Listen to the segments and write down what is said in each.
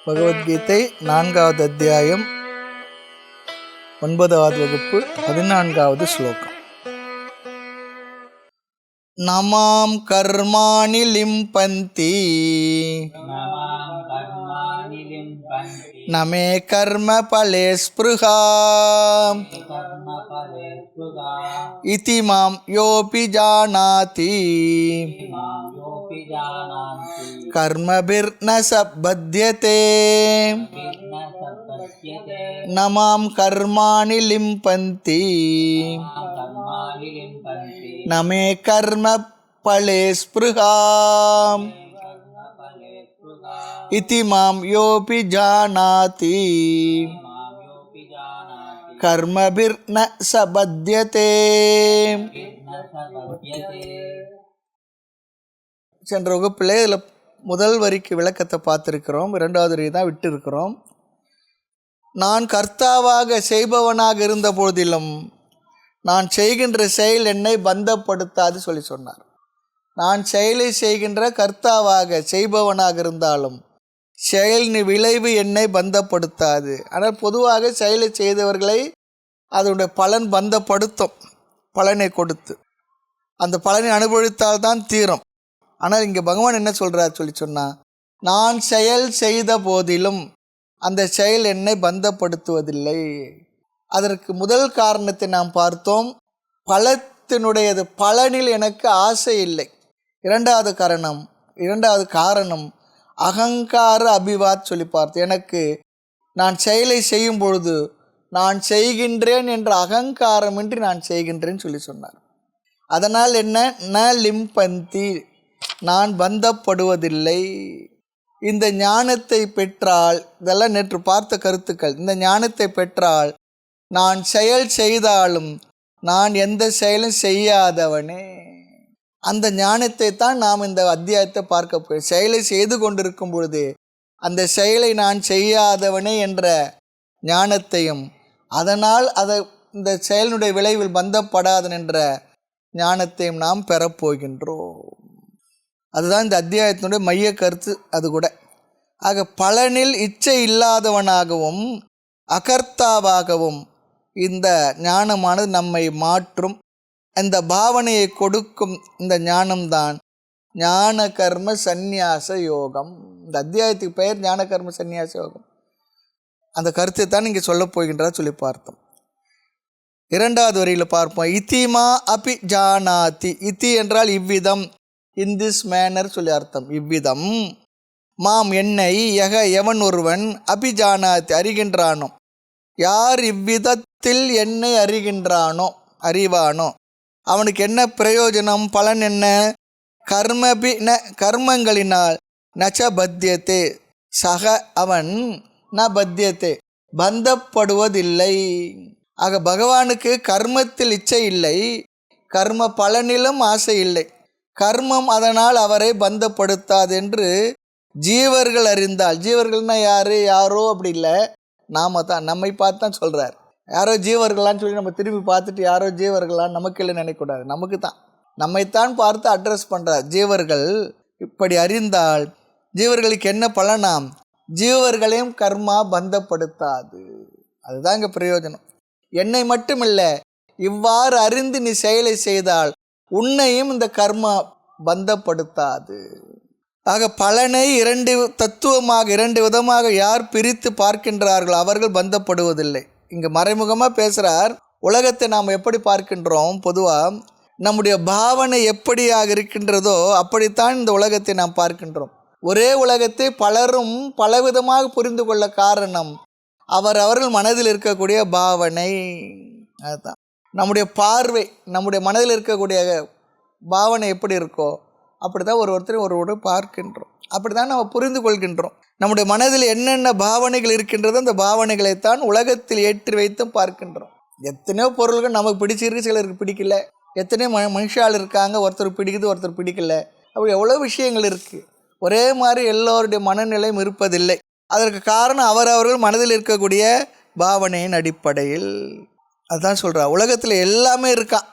பகவத்கீதை 4வது அத்தியாயம் 9வது வகுப்பு 14வது ஸ்லோகம். நமாம் கர்மாணி லிம்பந்தி நமே கர்ம பலே ஸ்ப்ருஹா இதி மாம் யோபி ஜானாதி கர்மபிர்ன சபத்யதே நமாம் கர்மாணி லிம்பந்தி நமே கர்ம பலே ஸ்ப்ருஹா இதி மாம் யோபி ஜானாதி கர்மபிர்ன சபத்யதே. சென்ற வகுப்பில் இதில் முதல் வரிக்கு விளக்கத்தை பார்த்துருக்கிறோம், 2வது வரி தான் விட்டு இருக்கிறோம். நான் கர்த்தாவாக செய்பவனாக இருந்த பொழுதிலும் நான் செய்கின்ற செயல் என்னை பந்தப்படுத்தாது சொல்லி சொன்னார். நான் செயலை செய்கின்ற கர்த்தாவாக செய்பவனாக இருந்தாலும் செயலின் விளைவு என்னை பந்தப்படுத்தாது. ஆனால் பொதுவாக செயலை செய்தவர்களை அதனுடைய பலன் பந்தப்படுத்தும், பலனை கொடுத்து அந்த பலனை அனுபவித்தால்தான் தீரும். ஆனால் இங்கே பகவான் என்ன சொல்கிறார் சொல்லி சொன்னால், நான் செயல் செய்த போதிலும் அந்த செயல் என்னை பந்தப்படுத்துவதில்லை. அதற்கு முதல் காரணத்தை நாம் பார்த்தோம், பலத்தினுடையது பலனில் எனக்கு ஆசை இல்லை. இரண்டாவது காரணம் அகங்கார அபிவாத் சொல்லி பார்த்தோம். எனக்கு நான் செயலை செய்யும் பொழுது நான் செய்கின்றேன் என்ற அகங்காரமின்றி நான் செய்கின்றேன்னு சொல்லி சொன்னார். அதனால் என்ன, ந லிம்பந்தி, நான் பந்தப்படுவதில்லை. இந்த ஞானத்தை பெற்றால், இதெல்லாம் நேற்று பார்த்த கருத்துக்கள், இந்த ஞானத்தை பெற்றால் நான் செயல் செய்தாலும் நான் எந்த செயலும் செய்யாதவனே. அந்த ஞானத்தை தான் நாம் இந்த அத்தியாயத்தை பார்க்க போய், செயலை செய்து கொண்டிருக்கும் பொழுது அந்த செயலை நான் செய்யாதவனே என்ற ஞானத்தையும், அதனால் இந்த செயலினுடைய விளைவில் பந்தப்படாதன் என்ற ஞானத்தையும் நாம் பெறப்போகின்றோம். அதுதான் இந்த அத்தியாயத்தினுடைய மைய கருத்து. அது கூட ஆக பலனில் இச்சை இல்லாதவனாகவும் அகர்த்தாவாகவும் இந்த ஞானமானது நம்மை மாற்றும். இந்த பாவனையை கொடுக்கும் இந்த ஞானம்தான் ஞான கர்ம சந்நியாச யோகம். இந்த அத்தியாயத்துக்கு பெயர் ஞான கர்ம சந்நியாச யோகம். அந்த கருத்தை தான் இங்கே சொல்ல போகின்றார் சொல்லி பார்த்தோம். 2வது வரியில் பார்ப்போம். இதிமா அபி ஜானாதி. இதி என்றால் இவ்விதம், இன் திஸ் மேனர் சொல்லி அர்த்தம். இவ்விதம் மாம் என்னை, எவன் ஒருவன் அபிஜானாதி அறிகின்றானோ, யார் இவ்விதத்தில் என்னை அறிவானோ அவனுக்கு என்ன பிரயோஜனம், பலன் என்ன, கர்மங்களினால் நச்ச பத்தியத்தே, சக அவன் ந பத்தியத்தே பந்தப்படுவதில்லை. ஆக பகவானுக்கு கர்மத்தில் இச்சை இல்லை, கர்ம பலனிலும் ஆசை இல்லை, கர்மம் அதனால் அவரை பந்தப்படுத்தாது என்று ஜீவர்கள் அறிந்தால், ஜீவர்கள்னா யாரோ அப்படி இல்லை, நாம தான், நம்மை பார்த்து தான் சொல்கிறார். யாரோ ஜீவர்களான்னு சொல்லி நம்ம திரும்பி பார்த்துட்டு யாரோ ஜீவர்களான்னு நமக்கு இல்லை நினைக்கக்கூடாது, நமக்கு தான், நம்மைத்தான் பார்த்து அட்ரஸ் பண்ணுறார். ஜீவர்கள் இப்படி அறிந்தால் ஜீவர்களுக்கு என்ன பலனாம், ஜீவர்களையும் கர்மா பந்தப்படுத்தாது. அதுதான் இங்கே பிரயோஜனம். என்னை மட்டும் இல்லை, இவ்வாறு அறிந்து நீ செயலை செய்தால் உன்னையும் இந்த கர்மா பந்தப்படுத்தாது. ஆக பலனை 2 தத்துவமாக 2 விதமாக யார் பிரித்து பார்க்கின்றார்களோ அவர்கள் பந்தப்படுவதில்லை. இங்கே மறைமுகமாக பேசுகிறார். உலகத்தை நாம் எப்படி பார்க்கின்றோம், பொதுவாக நம்முடைய பாவனை எப்படியாக இருக்கின்றதோ அப்படித்தான் இந்த உலகத்தை நாம் பார்க்கின்றோம். ஒரே உலகத்தை பலரும் பலவிதமாக புரிந்து கொள்ள காரணம் அவர்கள் மனதில் இருக்கக்கூடிய பாவனை. அதுதான் நம்முடைய பார்வை, நம்முடைய மனதில் இருக்கக்கூடிய பாவனை எப்படி இருக்கோ அப்படி தான் ஒருவரையும் பார்க்கின்றோம், அப்படி தான் நம்ம புரிந்து கொள்கின்றோம். நம்முடைய மனதில் என்னென்ன பாவனைகள் இருக்கின்றதோ அந்த பாவனைகளைத்தான் உலகத்தில் ஏற்றி வைத்தும் பார்க்கின்றோம். எத்தனையோ பொருள்கள் நமக்கு பிடிச்சிருக்கு, சிலருக்கு பிடிக்கல. எத்தனையோ மனுஷால் இருக்காங்க, ஒருத்தர் பிடிக்குது ஒருத்தர் பிடிக்கல. அப்படி எவ்வளோ விஷயங்கள் இருக்குது. ஒரே மாதிரி எல்லோருடைய மனநிலையும் இருப்பதில்லை. அதற்கு காரணம் அவர்கள் மனதில் இருக்கக்கூடிய பாவனையின் அடிப்படையில். அதுதான் சொல்கிறார், உலகத்தில் எல்லாமே இருக்கான்,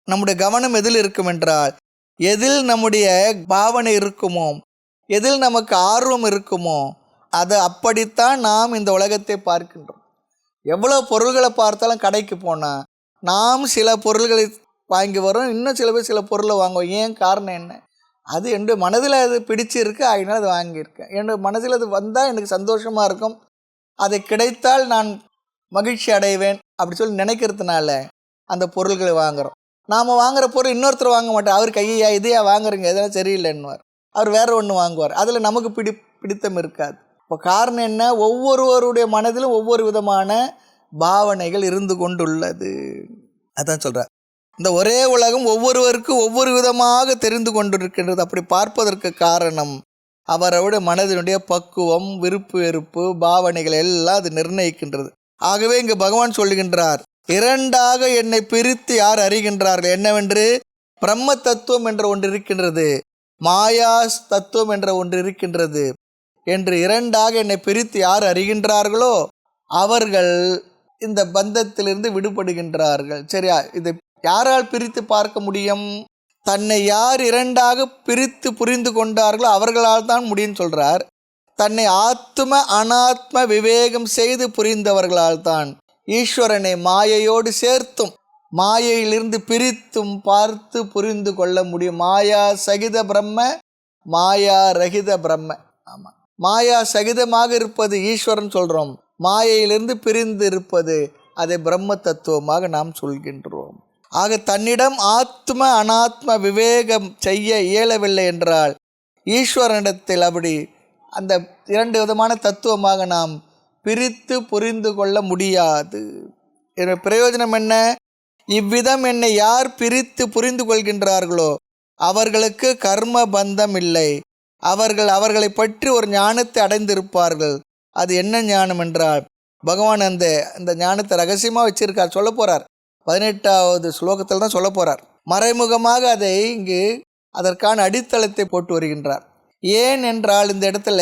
நம்முடைய கவனம் எதில் இருக்கும் என்றால், எதில் நம்முடைய பாவனை இருக்குமோ, எதில் நமக்கு ஆர்வம் இருக்குமோ அது அப்படித்தான் நாம் இந்த உலகத்தை பார்க்கின்றோம். எவ்வளோ பொருள்களை பார்த்தாலும் கடைக்கு போனால் நாம் சில பொருள்களை வாங்கி வரோம், இன்னும் சில பேர் சில பொருளை வாங்குவோம். ஏன் காரணம் என்ன? அது என்னுடைய மனதில் அது பிடிச்சிருக்கு, அதனால் அது வாங்கியிருக்கேன். என்னுடைய மனதில் அது வந்தால் எனக்கு சந்தோஷமாக இருக்கும், அது கிடைத்தால் நான் மகிழ்ச்சி அடைவேன் அப்படி சொல்லி நினைக்கிறதுனால அந்த பொருள்களை வாங்குகிறோம். நாம் வாங்குகிற பொருள் இன்னொருத்தர் வாங்க மாட்டார். அவர் கையா இதையா வாங்குறீங்க, எதனால் சரியில்லைன்னுவார். அவர் வேறு ஒன்று வாங்குவார். அதில் நமக்கு பிடித்தம் இருக்காது. இப்போ காரணம் என்ன? ஒவ்வொருவருடைய மனதிலும் ஒவ்வொரு விதமான பாவனைகள் இருந்து கொண்டுள்ளது. அதான் சொல்கிறார், இந்த ஒரே உலகம் ஒவ்வொருவருக்கும் ஒவ்வொரு விதமாக தெரிந்து கொண்டிருக்கின்றது. அப்படி பார்ப்பதற்கு காரணம் அவருடைய மனதினுடைய பக்குவம், விருப்பு வெறுப்பு, பாவனைகள் எல்லாம் அது நிர்ணயிக்கின்றது. ஆகவே இங்கு பகவான் சொல்லுகின்றார், இரண்டாக என்னை பிரித்து யார் அறிகின்றார்கள்? என்னவென்று? பிரம்ம தத்துவம் என்ற ஒன்று இருக்கின்றது, மாயா தத்துவம் என்ற ஒன்று இருக்கின்றது என்று இரண்டாக என்னை பிரித்து யார் அறிகின்றார்களோ அவர்கள் இந்த பந்தத்திலிருந்து விடுபடுகின்றார்கள். சரியா? இதை யாரால் பிரித்து பார்க்க முடியும்? தன்னை யார் இரண்டாக பிரித்து புரிந்து கொண்டார்களோ அவர்களால் தான் முடியும் சொல்கிறார். தன்னை ஆத்ம அனாத்ம விவேகம் செய்து புரிந்தவர்களால் தான் ஈஸ்வரனை மாயையோடு சேர்த்தும் மாயையிலிருந்து பிரித்தும் பார்த்து புரிந்து கொள்ள முடியும். மாயா சகித பிரம்ம, மாயா ரகித பிரம்ம. ஆமாம், மாயா சகிதமாக இருப்பது ஈஸ்வரன் சொல்கிறோம், மாயையிலிருந்து பிரிந்து இருப்பது அதை பிரம்ம தத்துவமாக நாம் சொல்கின்றோம். ஆக தன்னிடம் ஆத்ம அனாத்ம விவேகம் செய்ய இயலவில்லை என்றால் ஈஸ்வரனிடத்தில் அப்படி அந்த இரண்டு விதமான தத்துவமாக நாம் பிரித்து புரிந்து கொள்ள முடியாது. இதன் பிரயோஜனம் என்ன? இவ்விதம் என்னை யார் பிரித்து புரிந்து கொள்கின்றார்களோ அவர்களுக்கு கர்ம பந்தம் இல்லை. அவர்கள் அவர்களை பற்றி ஒரு ஞானத்தை அடைந்திருப்பார்கள். அது என்ன ஞானம் என்றால், பகவான் அந்த ஞானத்தை ரகசியமாக வச்சிருக்கார், சொல்ல போகிறார். 18வது ஸ்லோகத்தில் தான் சொல்ல போகிறார். மறைமுகமாக அதை இங்கு அதற்கான அடித்தளத்தை போட்டு வருகின்றார். ஏன் என்றால் இந்த இடத்துல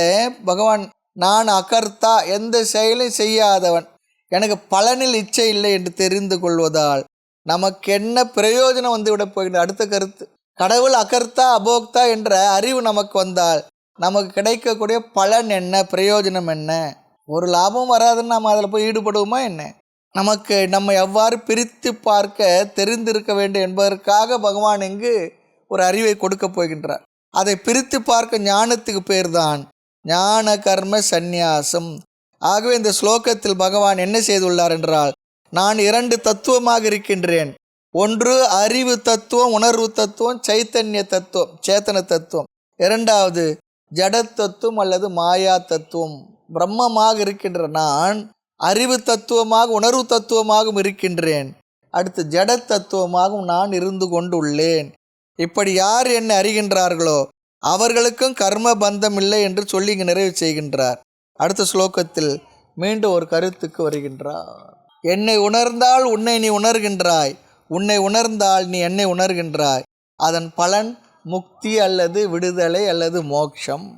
பகவான், நான் அகர்த்தா, எந்த செயலையும் செய்யாதவன், எனக்கு பலனில் இச்சை இல்லை என்று தெரிந்து கொள்வதால் நமக்கு என்ன பிரயோஜனம் வந்து விட போகின்ற அடுத்த கருத்து. கடவுள் அகர்த்தா அபோக்தா என்ற அறிவு நமக்கு வந்தால் நமக்கு கிடைக்கக்கூடிய பலன் என்ன, பிரயோஜனம் என்ன? ஒரு லாபம் வராதுன்னு நாம் அதில் போய் ஈடுபடுவோமா என்ன? நமக்கு நம்ம எவ்வாறு பிரித்து பார்க்க தெரிந்திருக்க வேண்டும் என்பதற்காக பகவான் இங்கு ஒரு அறிவை கொடுக்க போகின்றார். அதை பிரித்து பார்க்க ஞானத்துக்கு பேர் தான் ஞான கர்ம சந்நியாசம். ஆகவே இந்த ஸ்லோகத்தில் பகவான் என்ன செய்துள்ளார் என்றால், நான் இரண்டு தத்துவமாக இருக்கின்றேன். ஒன்று அறிவு தத்துவம், உணர்வு தத்துவம், சைத்தன்ய தத்துவம், சேத்தன தத்துவம். இரண்டாவது ஜட தத்துவம் அல்லது மாயா தத்துவம். பிரம்மமாக இருக்கின்ற நான் அறிவு தத்துவமாக உணர்வு தத்துவமாகவும் இருக்கின்றேன். அடுத்து ஜட தத்துவமாகவும் நான் இருந்து கொண்டுள்ளேன். இப்படி யார் என்னை அறிகின்றார்களோ அவர்களுக்கும் கர்ம பந்தம் இல்லை என்று சொல்லி இங்கு நிறைவு செய்கின்றார். அடுத்த ஸ்லோகத்தில் மீண்டும் ஒரு கருத்துக்கு வருகின்றார். என்னை உணர்ந்தால் உன்னை நீ உணர்கின்றாய், உன்னை உணர்ந்தால் நீ என்னை உணர்கின்றாய். அதன் பலன் முக்தி அல்லது விடுதலை அல்லது மோட்சம்.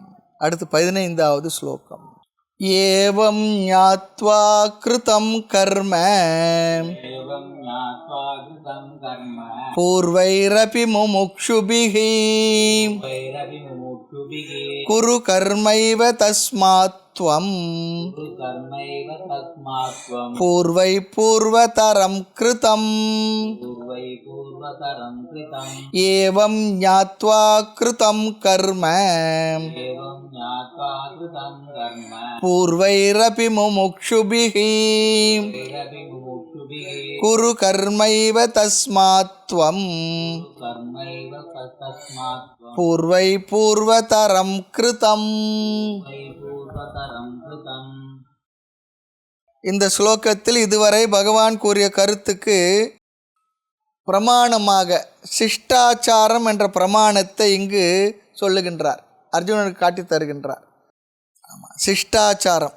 அடுத்து 15வது ஸ்லோகம். ஏவம் ஞாத்வா கிருதம் கர்ம பூர்வைரபி முமுக்ஷுபிஹி குரு கர்மைவ தஸ்மாத்வம் பூர்வை பூர்வதரம் கிருதம். ஏவம் ஞாத்வா கிருதம் கர்ம பூர்வைரபி முமுக்ஷுபிஹி குரு கர்மைவ தஸ்மாத்வம் பூர்வை பூர்வதரம் கிருதம். இந்த ஸ்லோகத்தில் இதுவரை பகவான் கூறிய கருத்துக்கு பிரமாணமாக சிஷ்டாச்சாரம் என்ற பிரமாணத்தை இங்கு சொல்லுகின்றார், அர்ஜுனனுக்கு காட்டி தருகின்றார். ஆமாம், சிஷ்டாச்சாரம்.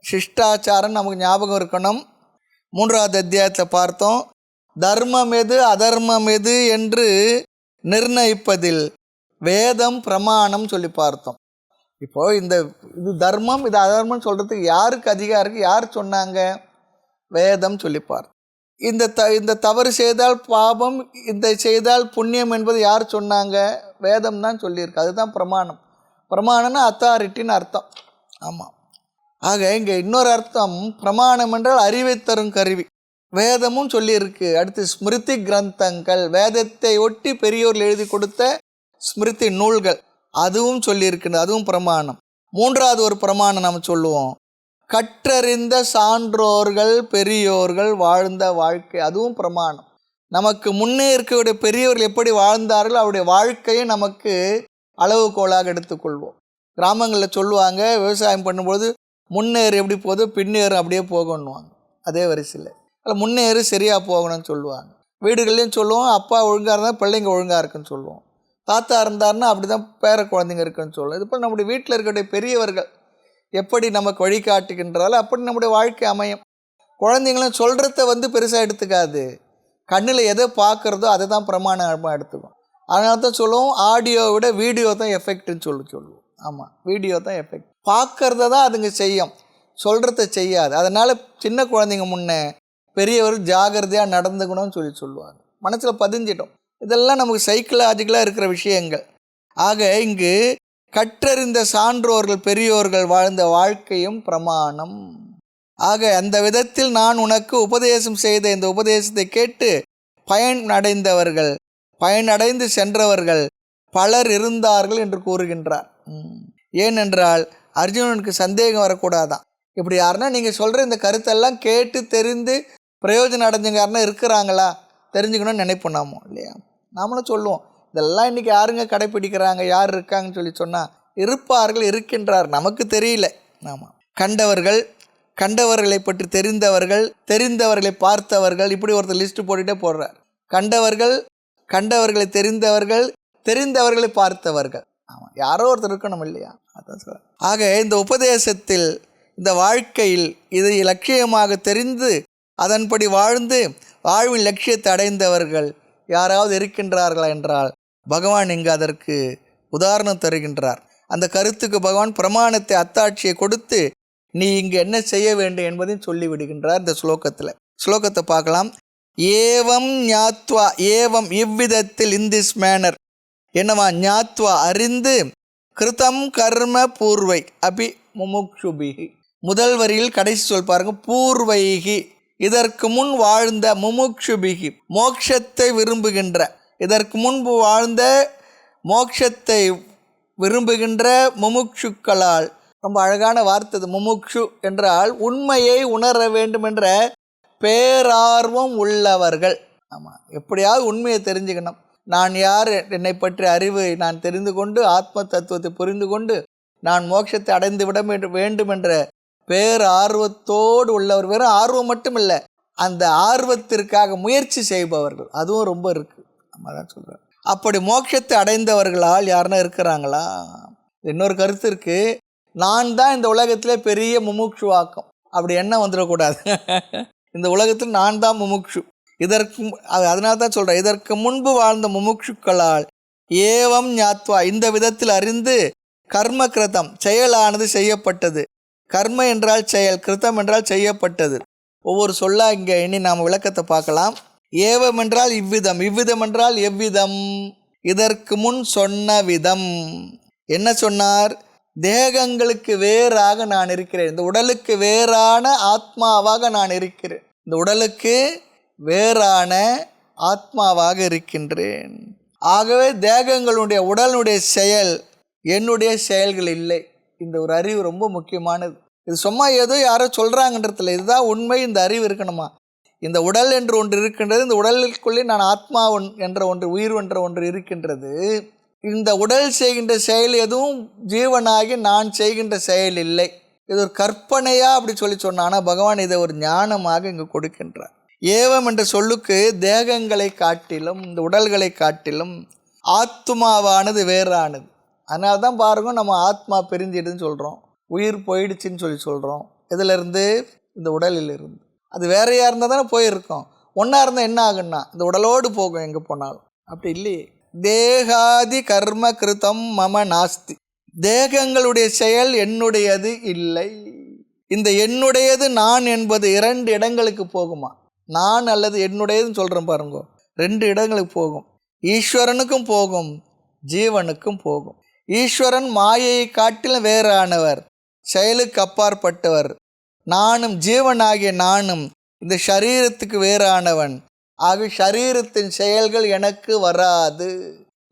சிஷ்டாச்சாரம் நமக்கு ஞாபகம் இருக்கணும். 3வது அத்தியாயத்தில் பார்த்தோம். தர்மம் எது அதர்மம் எது என்று நிர்ணயிப்பதில் வேதம் பிரமாணம் சொல்லி பார்த்தோம். இப்போது இது தர்மம் இது அதர்மம் சொல்கிறதுக்கு யாருக்கு அதிகாரம் இருக்குது, யார் சொன்னாங்க? வேதம் சொல்லி பார்த்தோம். இந்த தவறு செய்தால் பாபம், இந்த செய்தால் புண்ணியம் என்பது யார் சொன்னாங்க? வேதம் தான் சொல்லியிருக்கு. அதுதான் பிரமாணம். பிரமாணம்னா அத்தாரிட்டின்னு அர்த்தம். ஆமாம். ஆக இங்கே இன்னொரு அர்த்தம், பிரமாணம் என்றால் அறிவை தரும் கருவி. வேதமும் சொல்லியிருக்கு. அடுத்து ஸ்மிருதி கிரந்தங்கள், வேதத்தை ஒட்டி பெரியோர்கள் எழுதி கொடுத்த ஸ்மிருதி நூல்கள், அதுவும் சொல்லியிருக்கின்றது, அதுவும் பிரமாணம். மூன்றாவது ஒரு பிரமாணம் நம்ம சொல்லுவோம், கற்றறிந்த சான்றோர்கள் பெரியோர்கள் வாழ்ந்த வாழ்க்கை, அதுவும் பிரமாணம். நமக்கு முன்னே இருக்கக்கூடிய பெரியவர்கள் எப்படி வாழ்ந்தார்கள் அவருடைய வாழ்க்கையை நமக்கு அளவுகோலாக எடுத்துக்கொள்வோம். கிராமங்களில் சொல்லுவாங்க, விவசாயம் பண்ணும்போது முன்னேறு எப்படி போதோ பின்னேறு அப்படியே போகணுவாங்க. அதே வரிசையில் அதில் முன்னேறு சரியாக போகணும்னு சொல்லுவாங்க. வீடுகள்லையும் சொல்லுவோம், அப்பா ஒழுங்காக இருந்தால் பிள்ளைங்க ஒழுங்காக இருக்குன்னு சொல்லுவோம். தாத்தா இருந்தாருன்னா அப்படி தான் பேர குழந்தைங்க இருக்குன்னு சொல்லுவோம். இது போல் நம்முடைய வீட்டில் இருக்கக்கூடிய பெரியவர்கள் எப்படி நமக்கு வழிகாட்டுகின்றாலும் அப்படி நம்முடைய வாழ்க்கை அமையும். குழந்தைங்களும் சொல்கிறத பெருசாக எடுத்துக்காது, கண்ணில் எதை பார்க்குறதோ அதை தான் பிரமாணமாக எடுத்துக்கும். அதனால தான் சொல்லுவோம், ஆடியோவை விட வீடியோ தான் எஃபெக்ட்னு சொல்லுவோம். ஆமாம், வீடியோ தான் எஃபெக்ட். பார்க்குறத தான் அதுங்க செய்யும், சொல்கிறத செய்யாது. அதனால் சின்ன குழந்தைங்க முன்னே பெரியவர் ஜாகிரதையாக நடந்துக்கணும்னு சொல்லுவாங்க. மனசில் பதிஞ்சிட்டோம். இதெல்லாம் நமக்கு சைக்கலாஜிக்கலாக இருக்கிற விஷயங்கள். ஆக இங்கு கற்றறிந்த சான்றோர்கள் பெரியோர்கள் வாழ்ந்த வாழ்க்கையும் பிரமாணம். ஆக அந்த விதத்தில் நான் உனக்கு உபதேசம் செய்த இந்த உபதேசத்தை கேட்டு பயனடைந்தவர்கள், பயனடைந்து சென்றவர்கள் பலர் இருந்தார்கள் என்று கூறுகின்றார். ஏனென்றால் அர்ஜுனனுக்கு சந்தேகம் வரக்கூடாதான். இப்படி யாருன்னா நீங்கள் சொல்கிற இந்த கருத்தெல்லாம் கேட்டு தெரிந்து பிரயோஜனம் அடைஞ்சவங்க யாருன்னா இருக்கிறாங்களா தெரிஞ்சுக்கணும்னு நினைப்போம் நாமோ இல்லையா? நாமளும் சொல்லுவோம், இதெல்லாம் இன்றைக்கி யாருங்க கடைப்பிடிக்கிறாங்க, யார் இருக்காங்கன்னு சொன்னால் இருப்பார்கள், இருக்கின்றார், நமக்கு தெரியல. ஆமாம், கண்டவர்கள், கண்டவர்களை பற்றி தெரிந்தவர்கள், தெரிந்தவர்களை பார்த்தவர்கள், இப்படி ஒருத்தர் லிஸ்ட்டு போட்டுகிட்டே போடுறார். கண்டவர்கள், கண்டவர்களை தெரிந்தவர்கள், தெரிந்தவர்களை பார்த்தவர்கள். ஆமாம், யாரோ ஒருத்தர் இருக்கணும் இல்லையா? அதான் சார். ஆக இந்த உபதேசத்தில், இந்த வாழ்க்கையில் இதை லட்சியமாக தெரிந்து அதன்படி வாழ்ந்து வாழ்வின் லட்சியத்தை அடைந்தவர்கள் யாராவது இருக்கின்றார்களா என்றால் பகவான் இங்கு அதற்கு உதாரணம் தருகின்றார். அந்த கருத்துக்கு பகவான் பிரமாணத்தை, அத்தாட்சியை கொடுத்து நீ இங்கு என்ன செய்ய வேண்டும் என்பதையும் சொல்லிவிடுகின்றார் இந்த ஸ்லோகத்தில். ஸ்லோகத்தை பார்க்கலாம். ஏவம் ஞாத்வா, ஏவம் இவ்விதத்தில், இன் திஸ் மேனர், என்னவா? ஞாத்வா அறிந்து, கிருதம் கர்ம பூர்வை அபி முமுக்ஷுபிகி. முதல் வரியில் கடைசி சொல் பாருங்க, பூர்வைகி, இதற்கு முன் வாழ்ந்த, முமுக்ஷுபிகி மோட்சத்தை விரும்புகின்ற, இதற்கு முன்பு வாழ்ந்த மோட்சத்தை விரும்புகின்ற முமுக்ஷுக்களால். ரொம்ப அழகான வார்த்தை முமுக்ஷு என்றால் உண்மையை உணர வேண்டும் என்ற பேரார்வம் உள்ளவர்கள். ஆமாம், எப்படியாவது உண்மையை தெரிஞ்சுக்கணும், நான் யார், என்னை பற்றி அறிவு நான் தெரிந்து கொண்டு ஆத்ம தத்துவத்தை புரிந்து கொண்டு நான் மோட்சத்தை அடைந்து விட வேண்டும் என்ற பேரார்வத்தோடு உள்ளவர். வெறும் ஆர்வம் மட்டும் இல்லை, அந்த ஆர்வத்திற்காக முயற்சி செய்பவர்கள், அதுவும் ரொம்ப இருக்குது. நம்ம தான் சொல்கிறேன். அப்படி மோட்சத்தை அடைந்தவர்களால் யாருன்னா இருக்கிறாங்களா? இன்னொரு கருத்து இருக்குது, நான் தான் இந்த உலகத்திலே பெரிய முமுட்சுவாக்கம், அப்படி எண்ணம் வந்துடக்கூடாது. இந்த உலகத்தில் நான் தான் முமுட்சு. இதற்கு அதனால தான் சொல்கிறேன், இதற்கு முன்பு வாழ்ந்த முமுட்சுக்களால் ஏவம் ஞாத்வா, இந்த விதத்தில் அறிந்து, கர்ம கிருதம் செயலானது செய்யப்பட்டது. கர்ம என்றால் செயல், கிருதம் என்றால் செய்யப்பட்டது. ஒவ்வொரு சொல்லாக இங்கே இனி நாம் விளக்கத்தை பார்க்கலாம். ஏவம் என்றால் இவ்விதம், இவ்விதம் என்றால் எவ்விதம், இதற்கு முன் சொன்ன விதம். என்ன சொன்னார்? தேகங்களுக்கு வேறாக நான் இருக்கிறேன், இந்த உடலுக்கு வேறான ஆத்மாவாக நான் இருக்கிறேன், இந்த உடலுக்கு வேறான ஆத்மாவாக இருக்கின்றேன். ஆகவே தேகங்களுடைய, உடலுடைய செயல் என்னுடைய செயல்கள் இல்லை. இந்த ஒரு அறிவு ரொம்ப முக்கியமானது. இது சும்மா ஏதோ யாரோ சொல்கிறாங்கன்றதில்ல, இதுதான் உண்மை. இந்த அறிவு இருக்கணுமா? இந்த உடல் என்று ஒன்று இருக்கின்றது, இந்த உடலுக்குள்ளே நான் ஆத்மா என்ற ஒன்று, உயிர் என்ற ஒன்று இருக்கின்றது. இந்த உடல் செய்கின்ற செயல் எதுவும் ஜீவனாகி நான் செய்கின்ற செயல் இல்லை. இது ஒரு கற்பனையாக அப்படி சொன்னானா பகவான் இதை ஒரு ஞானமாக இங்கு கொடுக்கின்றார். ஏவம் என்ற சொல்லுக்கு தேகங்களை காட்டிலும், இந்த உடல்களை காட்டிலும் ஆத்மாவானது வேறானது. அதனால தான் பாருங்க, நம்ம ஆத்மா பிரிஞ்சிடுன்னு சொல்கிறோம், உயிர் போயிடுச்சின்னு சொல்கிறோம். இதிலிருந்து, இந்த உடலிலிருந்து. அது வேறையாக இருந்தால் தானே போயிருக்கோம். ஒன்றா இருந்தால் என்ன ஆகுன்னா இந்த உடலோடு போகும் எங்கே போனாலும். அப்படி இல்லையே. தேகாதி கர்ம கிருதம் மம நாஸ்தி, தேகங்களுடைய செயல் என்னுடையது இல்லை. இந்த என்னுடையது நான் என்பது 2 இடங்களுக்கு போகுமா? நான் அல்லது என்னுடையதுன்னு சொல்கிறேன் பாருங்க, 2 இடங்களுக்கு போகும். ஈஸ்வரனுக்கும் போகும், ஜீவனுக்கும் போகும். ஈஸ்வரன் மாயையை காட்டிலும் வேறானவர், செயலுக்கு அப்பாற்பட்டவர். நானும் ஜீவனாகிய நானும் இந்த சரீரத்துக்கு வேறானவன். ஆக சரீரத்தின் செயல்கள் எனக்கு வராது.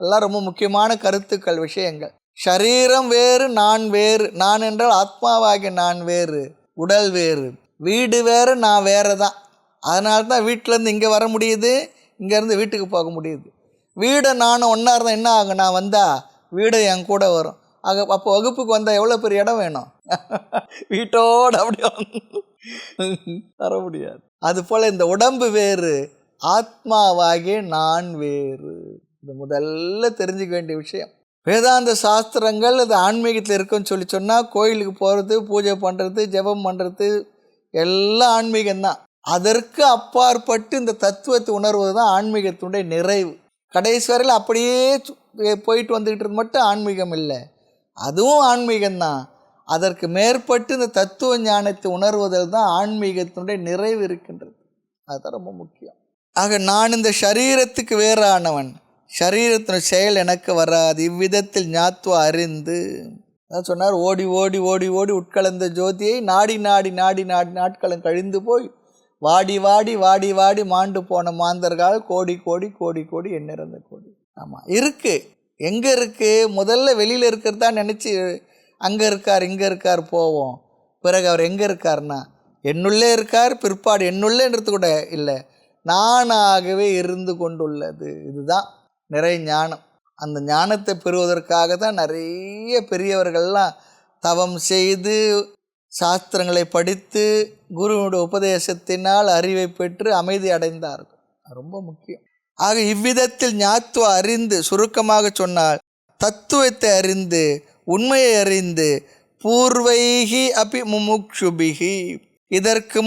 எல்லாம் ரொம்ப முக்கியமான கருத்துக்கள், விஷயங்கள். சரீரம் வேறு, நான் வேறு. நான் என்றால் ஆத்மாவாகிய நான் வேறு, உடல் வேறு. வீடு வேறு, நான் வேறு தான். அதனால தான் வீட்டிலேருந்து இங்கே வர முடியுது, இங்கேருந்து வீட்டுக்கு போக முடியுது. வீடை நானும் ஒன்றா இருந்தால் என்ன ஆகும்? நான் வந்தால் வீடு என் கூட வரும். அப்போ வகுப்புக்கு வந்தால் எவ்வளோ பெரிய இடம் வேணும்? வீட்டோடு அப்படியே வர முடியாது. அதுபோல் இந்த உடம்பு வேறு, ஆத்மாவாகிய நான் வேறு. இது முதல்ல தெரிஞ்சுக்க வேண்டிய விஷயம். வேதாந்த சாஸ்திரங்கள் அது ஆன்மீகத்தில் இருக்குன்னு சொன்னால் கோயிலுக்கு போகிறது, பூஜை பண்ணுறது, ஜெபம் பண்ணுறது எல்லாம் ஆன்மீகம்தான். அதற்கு அப்பாற்பட்டு இந்த தத்துவத்தை உணர்வது தான் ஆன்மீகத்தினுடைய நிறைவு. கடைசி வரையில் அப்படியே போயிட்டு வந்துக்கிட்டு மட்டும் ஆன்மீகம் இல்லை, அதுவும் ஆன்மீகம்தான். அதற்கு மேற்பட்டு இந்த தத்துவ ஞானத்தை உணர்வதில் தான் ஆன்மீகத்தினுடைய நிறைவு இருக்கின்றது. அதுதான் ரொம்ப முக்கியம். ஆக நான் இந்த சரீரத்துக்கு வேறானவன், சரீரத்தின் செயல் எனக்கு வராது. இவ்விதத்தில் ஞாத்துவ அறிந்து அதான் சொன்னார். ஓடி ஓடி ஓடி ஓடி உட்கலந்த ஜோதியை நாடி நாடி நாடி நாடி நாட்களும் கழிந்து போய் வாடி வாடி வாடி வாடி மாண்டு போன மாந்தர்கள் கோடி கோடி கோடி கோடி எண்ணிறந்த கோடி. ஆமாம், இருக்குது. எங்கே இருக்குது? முதல்ல வெளியில் இருக்கிறது தான் நினச்சி அங்கே இருக்கார் இங்கே இருக்கார் போவோம். பிறகு அவர் எங்கே இருக்கார்னா என்னுள்ளே இருக்கார். பிற்பாடு என்னுள்ளேன்றது கூட இல்லை, நானாகவே இருந்து கொண்டுள்ளது. இதுதான் நிறை ஞானம். அந்த ஞானத்தை பெறுவதற்காக தான் நிறைய பெரியவர்கள்லாம் தவம் செய்து சாஸ்திரங்களை படித்து குருவுடைய உபதேசத்தினால் அறிவை பெற்று அமைதி அடைந்தார்கள். ரொம்ப முக்கியம். ஆக இவ்விதத்தில் ஞாத்துவ அறிந்து, சுருக்கமாக சொன்னால் தத்துவத்தை அறிந்து, உண்மையை அறிந்து, பூர்வைகி அபி முமுக்ஷுபிகி, இதற்கு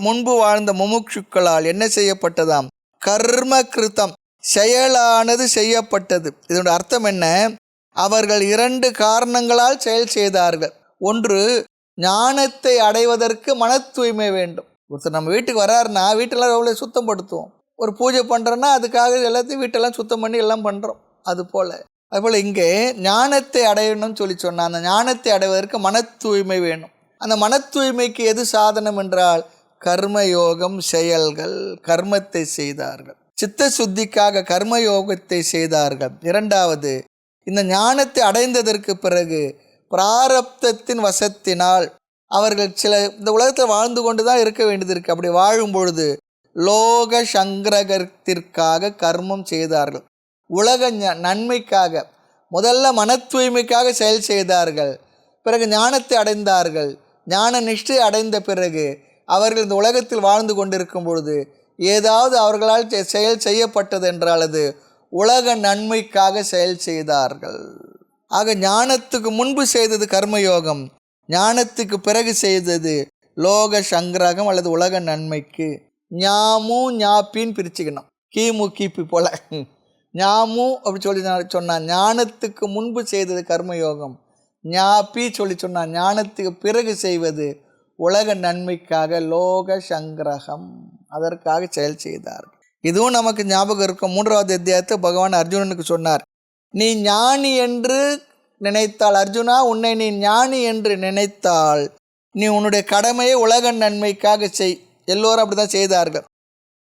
முன்பு வாழ்ந்த முமுக்ஷுக்களால் என்ன செய்யப்பட்டதாம்? கர்ம கிருத்தம், செயலானது செய்யப்பட்டது. இதனுடைய அர்த்தம் என்ன? அவர்கள் 2 காரணங்களால் செயல் செய்தார்கள். ஒன்று, ஞானத்தை அடைவதற்கு மன தூய்மை வேண்டும். ஒருத்தர் நம்ம வீட்டுக்கு வராருன்னா வீட்டெல்லாம் எவ்வளோ சுத்தப்படுத்துவோம். ஒரு பூஜை பண்ணுறோன்னா அதுக்காக எல்லாத்தையும் வீட்டெல்லாம் சுத்தம் பண்ணி எல்லாம் பண்ணுறோம். அதுபோல் இங்கே ஞானத்தை அடையணும்னு சொன்னால் அந்த ஞானத்தை அடைவதற்கு மன தூய்மை வேணும். அந்த மன தூய்மைக்கு எது சாதனம் என்றால் கர்மயோகம், செயல்கள். கர்மத்தை செய்தார்கள். சித்த சுத்திக்காக கர்மயோகத்தை செய்தார்கள். 2வது, இந்த ஞானத்தை அடைந்ததற்கு பிறகு பிராரப்தத்தின் வசத்தினால் அவர்கள் இந்த உலகத்தில் வாழ்ந்து கொண்டு தான் இருக்க வேண்டியது இருக்குது. அப்படி வாழும் பொழுது லோக சங்கிரகத்திற்காக கர்மம் செய்தார்கள். உலக நன்மைக்காக முதல்ல மன தூய்மைக்காக செயல் செய்தார்கள். பிறகு ஞானத்தை அடைந்தார்கள். ஞான நிஷ்டை அடைந்த பிறகு அவர்கள் இந்த உலகத்தில் வாழ்ந்து கொண்டிருக்கும் பொழுது ஏதாவது அவர்களால் செயல் செய்யப்பட்டது என்றால் அது உலக நன்மைக்காக செயல் செய்தார்கள். ஆக ஞானத்துக்கு முன்பு செய்தது கர்மயோகம், ஞானத்துக்கு பிறகு செய்தது லோக சங்கிரகம் அல்லது உலக நன்மைக்கு. ஞாமு ஞாப்பின்னு பிரிச்சுக்கணும். கிமு கிபி போல ஞாமு அப்படி சொன்னால் ஞானத்துக்கு முன்பு செய்தது கர்மயோகம், ஞாப்பி சொன்னால் ஞானத்துக்கு பிறகு செய்வது உலக நன்மைக்காக லோக சங்கிரகம், அதற்காக செயல் செய்தார்கள். இதுவும் நமக்கு ஞாபகம் இருக்கும். 3வது அத்தியாயத்தை பகவான் அர்ஜுனனுக்கு சொன்னார். நீ ஞானி என்று நினைத்தால், அர்ஜுனா உன்னை நீ ஞானி என்று நினைத்தால் நீ உன்னுடைய கடமையை உலக நன்மைக்காக செய். எல்லோரும் அப்படி தான் செய்தார்கள்.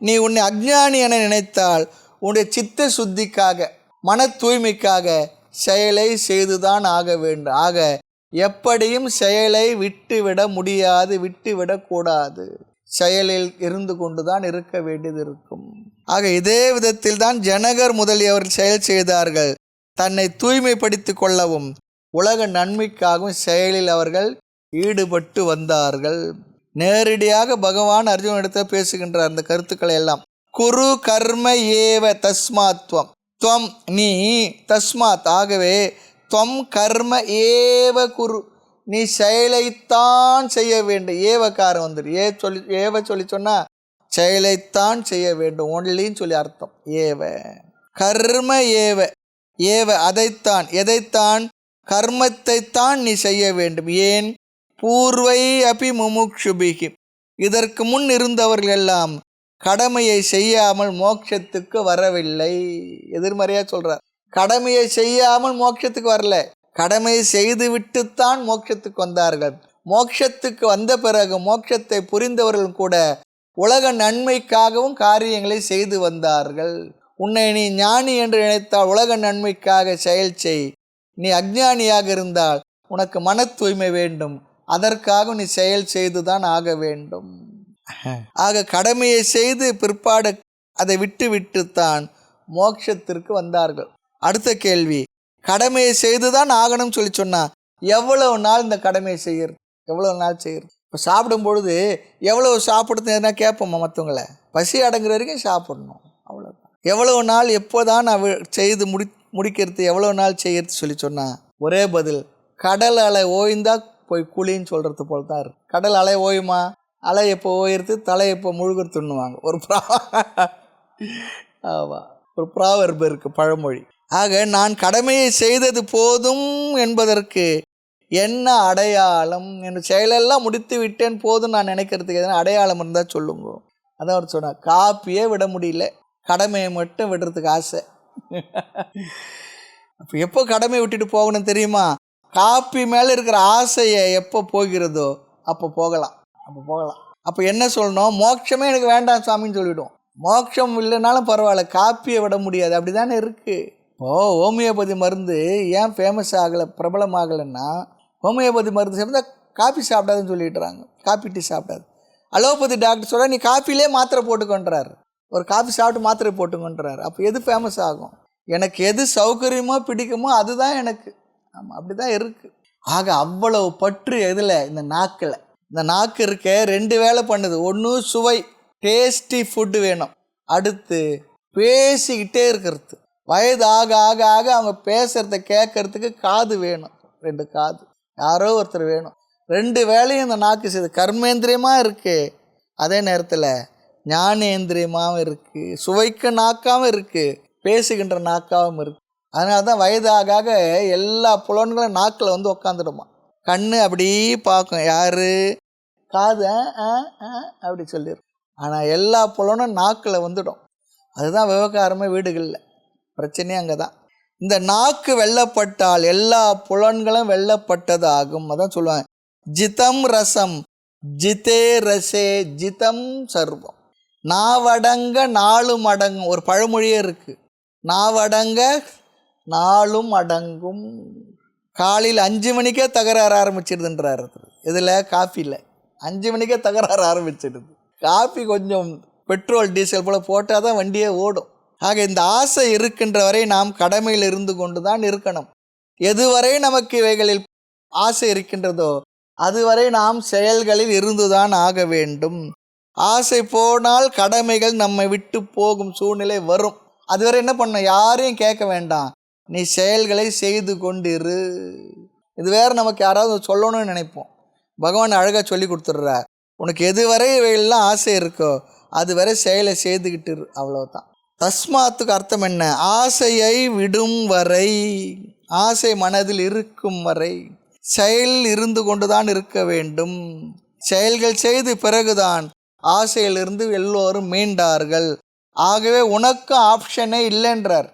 நீ உன்னை அஞ்ஞானி என நினைத்தால் உன்னுடைய சித்த சுத்திக்காக, மன தூய்மைக்காக செயலை செய்துதான் ஆக வேண்டும். ஆக எப்படியும் செயலை விட்டுவிட முடியாது, விட்டுவிடக்கூடாது. செயலில் இருந்து கொண்டு தான் இருக்க வேண்டியது இருக்கும். ஆக இதே விதத்தில் தான் ஜனகர் முதலியவர்கள் செயல் செய்தார்கள். தன்னை தூய்மைப்படுத்தி கொள்ளவும் உலக நன்மைக்காகவும் செயலில் அவர்கள் ஈடுபட்டு வந்தார்கள். நேரடியாக பகவான் அர்ஜுனனிடத்தில் பேசுகின்றார் அந்த கருத்துக்களை எல்லாம். குரு கர்ம ஏவ தஸ்மாத்வம், துவம் நீ, தஸ்மாத் ஆகவே, துவம் கர்ம ஏவ குரு நீ செயலைத்தான் செய்ய வேண்டும். ஏவக்காரம் வந்துடு. ஏவ சொன்னால் செயலைத்தான் செய்ய வேண்டும், ஒன்லின்னு சொல்லி அர்த்தம். ஏவ கர்ம ஏவ, ஏவ அதைத்தான், எதைத்தான்? கர்மத்தைத்தான் நீ செய்ய வேண்டும். ஏன்? பூர்வை அபி முமுக்ஷுபிகி, இதற்கு முன் இருந்தவர்கள் எல்லாம் கடமையை செய்யாமல் மோட்சத்துக்கு வரவில்லை. எதிர்மறையாக சொல்கிறார். கடமையை செய்யாமல் மோட்சத்துக்கு வரல, கடமை செய்து விட்டுத்தான் மோட்சத்துக்கு வந்தார்கள். மோட்சத்துக்கு வந்த பிறகு மோட்சத்தை புரிந்தவர்கள் கூட உலக நன்மைக்காகவும் காரியங்களை செய்து வந்தார்கள். உன்னை நீ ஞானி என்று நினைத்தால் உலக நன்மைக்காக செயல் செய். நீ அஞ்ஞானியாக இருந்தால் உனக்கு மன தூய்மை வேண்டும், அதற்காக நீ செயல் செய்துதான் ஆக வேண்டும். ஆக கடமையை செய்து பிற்பாடு அதை விட்டு விட்டுத்தான் மோட்சத்திற்கு வந்தார்கள். அடுத்த கேள்வி, கடமையை செய்துதான் ஆகணும் சொல்லி சொன்னா எவ்வளவு நாள் இந்த கடமையை செய்யறது? எவ்வளவு நாள் செய்யறது? இப்போ சாப்பிடும் பொழுது எவ்வளவு சாப்பிடுறது எதுனா கேட்போம்மா மற்றவங்கள? பசி அடங்குற வரைக்கும் சாப்பிடணும், அவ்வளோதான். எவ்வளவு நாள் எப்போதான் நான் செய்து முடிக்கிறது, எவ்வளோ நாள் செய்யறது சொல்லி சொன்னா ஒரே பதில், கடல் அலை ஓய்ந்தா போய் குழின்னு சொல்கிறது போல் தான் இருக்கு. கடல் அலை ஓயுமா? அலை எப்போ ஓயிறது, தலை எப்போ முழுகிறதுன்னுவாங்க. ஒரு ப்ராவர்பு இருக்கு, பழமொழி. ஆக நான் கடமையை செய்தது போதும் என்பதற்கு என்ன அடையாளம்? என் செயலெல்லாம் முடித்து விட்டேன் போதும் நான் நினைக்கிறதுக்கு எதனா அடையாளம் இருந்தால் சொல்லுங்க. அதான் அவர் சொன்னார், காப்பியே விட முடியல, கடமையை மட்டும் விடுறதுக்கு ஆசை. அப்போ எப்போ கடமையை விட்டுட்டு போகணும் தெரியுமா? காப்பி மேலே இருக்கிற ஆசையை எப்போ போகிறதோ அப்போ போகலாம். அப்போ என்ன சொல்லணும்? மோட்சமே எனக்கு வேண்டாம் சாமின்னு சொல்லிவிடும். மோட்சம் இல்லைனாலும் பரவாயில்ல, காப்பியை விட முடியாது. அப்படி தானே இருக்குது. இப்போது ஹோமியோபதி மருந்து ஏன் ஃபேமஸ் ஆகலை, பிரபலம் ஆகலைன்னா, ஹோமியோபதி மருந்து சாப்பிட்டா காப்பி சாப்பிடாதுன்னு சொல்லிட்டுறாங்க. காப்பி டீ சாப்பிடாது. அலோபதி டாக்டர் சொல்ல நீ காப்பிலே மாத்திரை போட்டுக்கொன்றாரு, ஒரு காஃபி சாப்பிட்டு மாத்திரை போட்டுக்கொன்றாரு. அப்போ எது ஃபேமஸ் ஆகும்? எனக்கு எது சௌகரியமோ பிடிக்குமோ அதுதான் எனக்கு. ஆமாம், அப்படி தான் இருக்குது. ஆக அவ்வளவு பற்று எதில்? இந்த நாக்கில். இந்த நாக்கு இருக்க 2 வேலை பண்ணுது. ஒன்று சுவை, டேஸ்டி ஃபுட்டு வேணும். அடுத்து பேசிக்கிட்டே இருக்கிறது. வயது ஆக ஆக ஆக அவங்க பேசுகிறத கேட்கறதுக்கு காது வேணும், 2 காது, யாரோ ஒருத்தர் வேணும். 2 வேலையும் இந்த நாக்கு செய்யுது. கர்மேந்திரியமாக இருக்குது, அதே நேரத்தில் ஞானேந்திரியமாகவும் இருக்குது. சுவைக்கு நாக்காகவும் இருக்குது, பேசுகின்ற நாக்காகவும் இருக்குது. அதனால தான் வயதாக ஆக எல்லா புலன்களும் நாக்கில் வந்து உக்காந்துடுமா. கண் அப்படி பார்க்கும், யார்? காது அப்படி சொல்லிடும். ஆனால் எல்லா புலனும் நாக்கில் வந்துடும். அதுதான் விவகாரமே வீடுகளில் பிரச்சனையே அங்கே தான். இந்த நாக்கு வெல்லப்பட்டால் எல்லா புலன்களும் வெல்லப்பட்டது ஆகும். அதான் சொல்லுவாங்க, ஜிதம் ரசம் ஜிதே ரசே ஜிதம் சர்வம். நாவடங்க நாளும் அடங்கும். ஒரு பழமொழியே இருக்குது, நாவடங்க நாளும் அடங்கும். காலையில் 5 மணிக்கே தகராறு ஆரம்பிச்சிடுதுன்றார். இதில் காஃபியில் 5 மணிக்கே தகராறு ஆரம்பிச்சிடுது. காஃபி கொஞ்சம் பெட்ரோல் டீசல் போல் போட்டால் தான் வண்டியே ஓடும். ஆக இந்த ஆசை இருக்கின்ற வரை நாம் கடமையில் இருந்து கொண்டு தான் இருக்கணும். எதுவரை நமக்கு இவைகளில் ஆசை இருக்கின்றதோ அதுவரை நாம் செயல்களில் இருந்துதான் ஆக வேண்டும். ஆசை போனால் கடமைகள் நம்மை விட்டு போகும் சூழ்நிலை வரும். அதுவரை என்ன பண்ண? யாரையும் கேட்க வேண்டாம், நீ செயல்களை செய்து கொண்டிரு. இது வேறு நமக்கு யாராவது சொல்லணும்னு நினைப்போம். பகவான் அழகாக சொல்லி கொடுத்துட்றார், உனக்கு எதுவரை இவையெல்லாம் ஆசை இருக்கோ அதுவரை செயலை செய்துக்கிட்டு இரு, அவ்வளோதான். தஸ்மாத்துக்கு அர்த்தம் என்ன? ஆசையை விடும் வரை, ஆசை மனதில் இருக்கும் வரை செயலில் இருந்து கொண்டு தான் இருக்க வேண்டும். செயல்கள் செய்து பிறகுதான் ஆசையிலிருந்து எல்லோரும் மீண்டார்கள். ஆகவே உனக்கும் ஆப்ஷனே இல்லைன்றார்.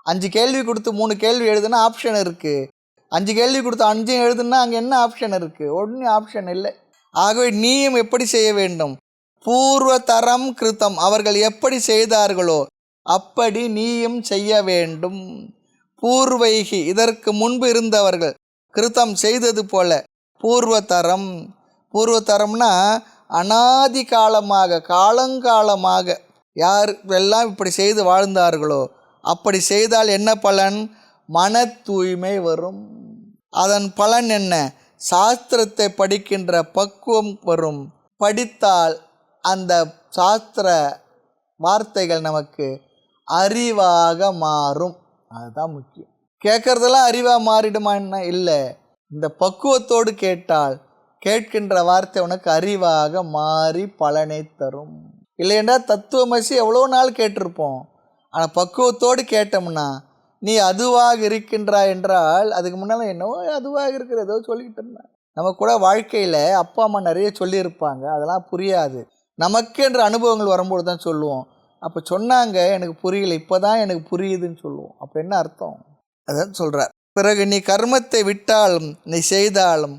5 கேள்வி கொடுத்து 3 கேள்வி எழுதுனா ஆப்ஷன் இருக்குது. 5 கேள்வி கொடுத்து 5 எழுதுனா அங்கே என்ன ஆப்ஷன் இருக்குது? ஒன்றும் ஆப்ஷன் இல்லை. ஆகவே நீயும் எப்படி செய்ய வேண்டும்? பூர்வ தரம் கிருத்தம், அவர்கள் எப்படி செய்தார்களோ அப்படி நீயும் செய்ய வேண்டும். பூர்வைகி, இதற்கு முன்பு இருந்தவர்கள், கிருத்தம் செய்தது போல. பூர்வ தரம், பூர்வ தரம்னா அனாதி காலமாக, காலங்காலமாக யார் எல்லாம் இப்படி செய்து வாழ்ந்தார்களோ அப்படி செய்தால் என்ன பலன்? மன தூய்மை வரும். அதன் பலன் என்ன? சாஸ்திரத்தை படிக்கின்ற பக்குவம் வரும். படித்தால் அந்த சாஸ்திர வார்த்தைகள் நமக்கு அறிவாக மாறும். அதுதான் முக்கியம். கேட்குறதெல்லாம் அறிவாக மாறிடுமா? என்ன இல்லை, இந்த பக்குவத்தோடு கேட்டால் கேட்கின்ற வார்த்தை உனக்கு அறிவாக மாறி பலனை தரும். இல்லையென்றா தத்துவமசி எவ்வளோ நாள் கேட்டிருப்போம், ஆனால் பக்குவத்தோடு கேட்டோம்னா நீ அதுவாக இருக்கின்றாய் என்றால், அதுக்கு முன்னால் என்னவோ அதுவாக இருக்கிற ஏதோ சொல்லிக்கிட்டு இருந்தேன். நம்ம கூட வாழ்க்கையில் அப்பா அம்மா நிறைய சொல்லியிருப்பாங்க, அதெல்லாம் புரியாது. நமக்கென்ற அனுபவங்கள் வரும்போது தான் சொல்லுவோம். அப்போ சொன்னாங்க எனக்கு புரியல, இப்போ தான் எனக்கு புரியுதுன்னு சொல்லுவோம். அப்போ என்ன அர்த்தம்? அதான் சொல்கிறார், பிறகு நீ கர்மத்தை விட்டாலும் நீ செய்தாலும்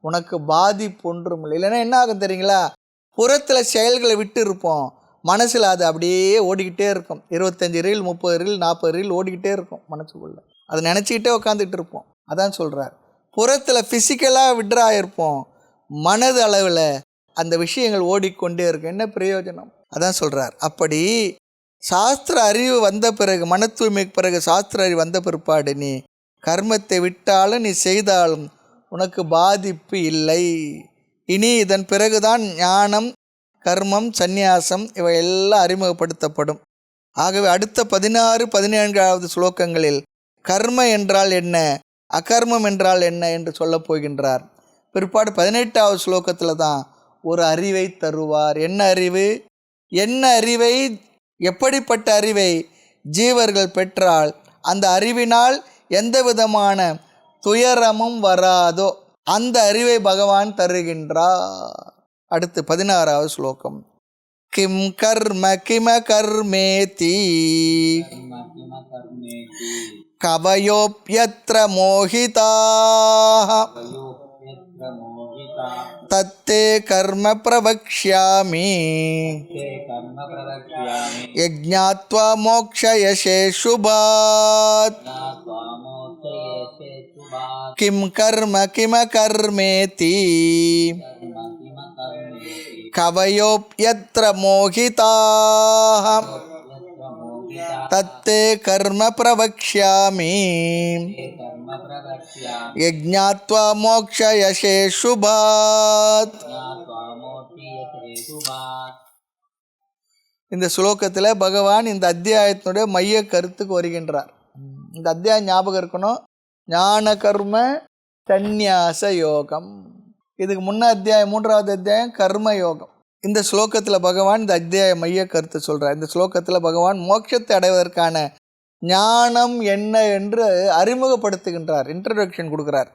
உனக்கு பாதிப்பு ஒன்றும் இல்லை. இல்லைன்னா என்ன ஆகும் தெரியுங்களா? புறத்தில் செயல்களை விட்டு இருப்போம், மனசில் அது அப்படியே ஓடிக்கிட்டே இருக்கும். 25 ரீல் 30 ரீல் 40 ரீல் ஓடிக்கிட்டே இருக்கும் மனசுக்குள்ளே. அதை நினச்சிக்கிட்டே உட்காந்துட்டு இருப்போம். அதான் சொல்கிறார், புறத்தில் ஃபிசிக்கலாக விட்ரா இருப்போம், மனது அளவில் அந்த விஷயங்கள் ஓடிக்கொண்டே இருக்கும். என்ன பிரயோஜனம்? அதான் சொல்கிறார். அப்படி சாஸ்திர அறிவு வந்த பிறகு, மன தூய்மைக்கு பிறகு சாஸ்திர அறிவு வந்த பிற்பாடு நீ கர்மத்தை விட்டாலும் நீ செய்தாலும் உனக்கு பாதிப்பு இல்லை. இனி இதன் பிறகுதான் ஞானம், கர்மம், சந்நியாசம் இவை எல்லாம் அறிமுகப்படுத்தப்படும். ஆகவே அடுத்த 16, 17வது ஸ்லோகங்களில் கர்ம என்றால் என்ன, அகர்மம் என்றால் என்ன என்று சொல்லப் போகின்றார். பிற்பாடு 18வது ஸ்லோகத்தில் தான் ஒரு அறிவை தருவார். என்ன அறிவு? என்ன அறிவை, எப்படிப்பட்ட அறிவை ஜீவர்கள் பெற்றால் அந்த அறிவினால் எந்த விதமான துயரமும் வராதோ அந்த அறிவை பகவான் தருகின்றார். அடுத்து 16வது ஸ்லோகம். கிம் கர்ம கிம கர்மேதி கவயோப்யத்ர மோஹிதாஹ தத்தே கர்ம பிரவக்ஷ்யாமி யஜ்ஞாத்வா மோக்ஷயசே சுபாத். கிம் கர்ம கிம கர்மேதி கவயோப்யத்ர மோஹிதாஹ தத்தே கர்ம பிரவக்ஷ்யாமி யஜ்ஞாத்வா மோக்ஷயசே சுபாத். இந்த ஸ்லோகத்தில் பகவான் இந்த அத்தியாயத்தினுடைய மைய கருத்துக்கு வருகின்றார். இந்த அத்தியாயம் ஞாபகம் இருக்கணும், ஞான கர்ம சந்நியாச யோகம். இதுக்கு முன்ன அத்தியாயம் 3வது அத்தியாயம் கர்ம யோகம். இந்த ஸ்லோகத்தில் பகவான் இந்த அத்தியாய மைய கருத்து சொல்கிறார். இந்த ஸ்லோகத்தில் பகவான் மோட்சத்தை அடைவதற்கான ஞானம் என்ன என்று அறிமுகப்படுத்துகின்றார், இன்ட்ரடக்ஷன் கொடுக்குறார்.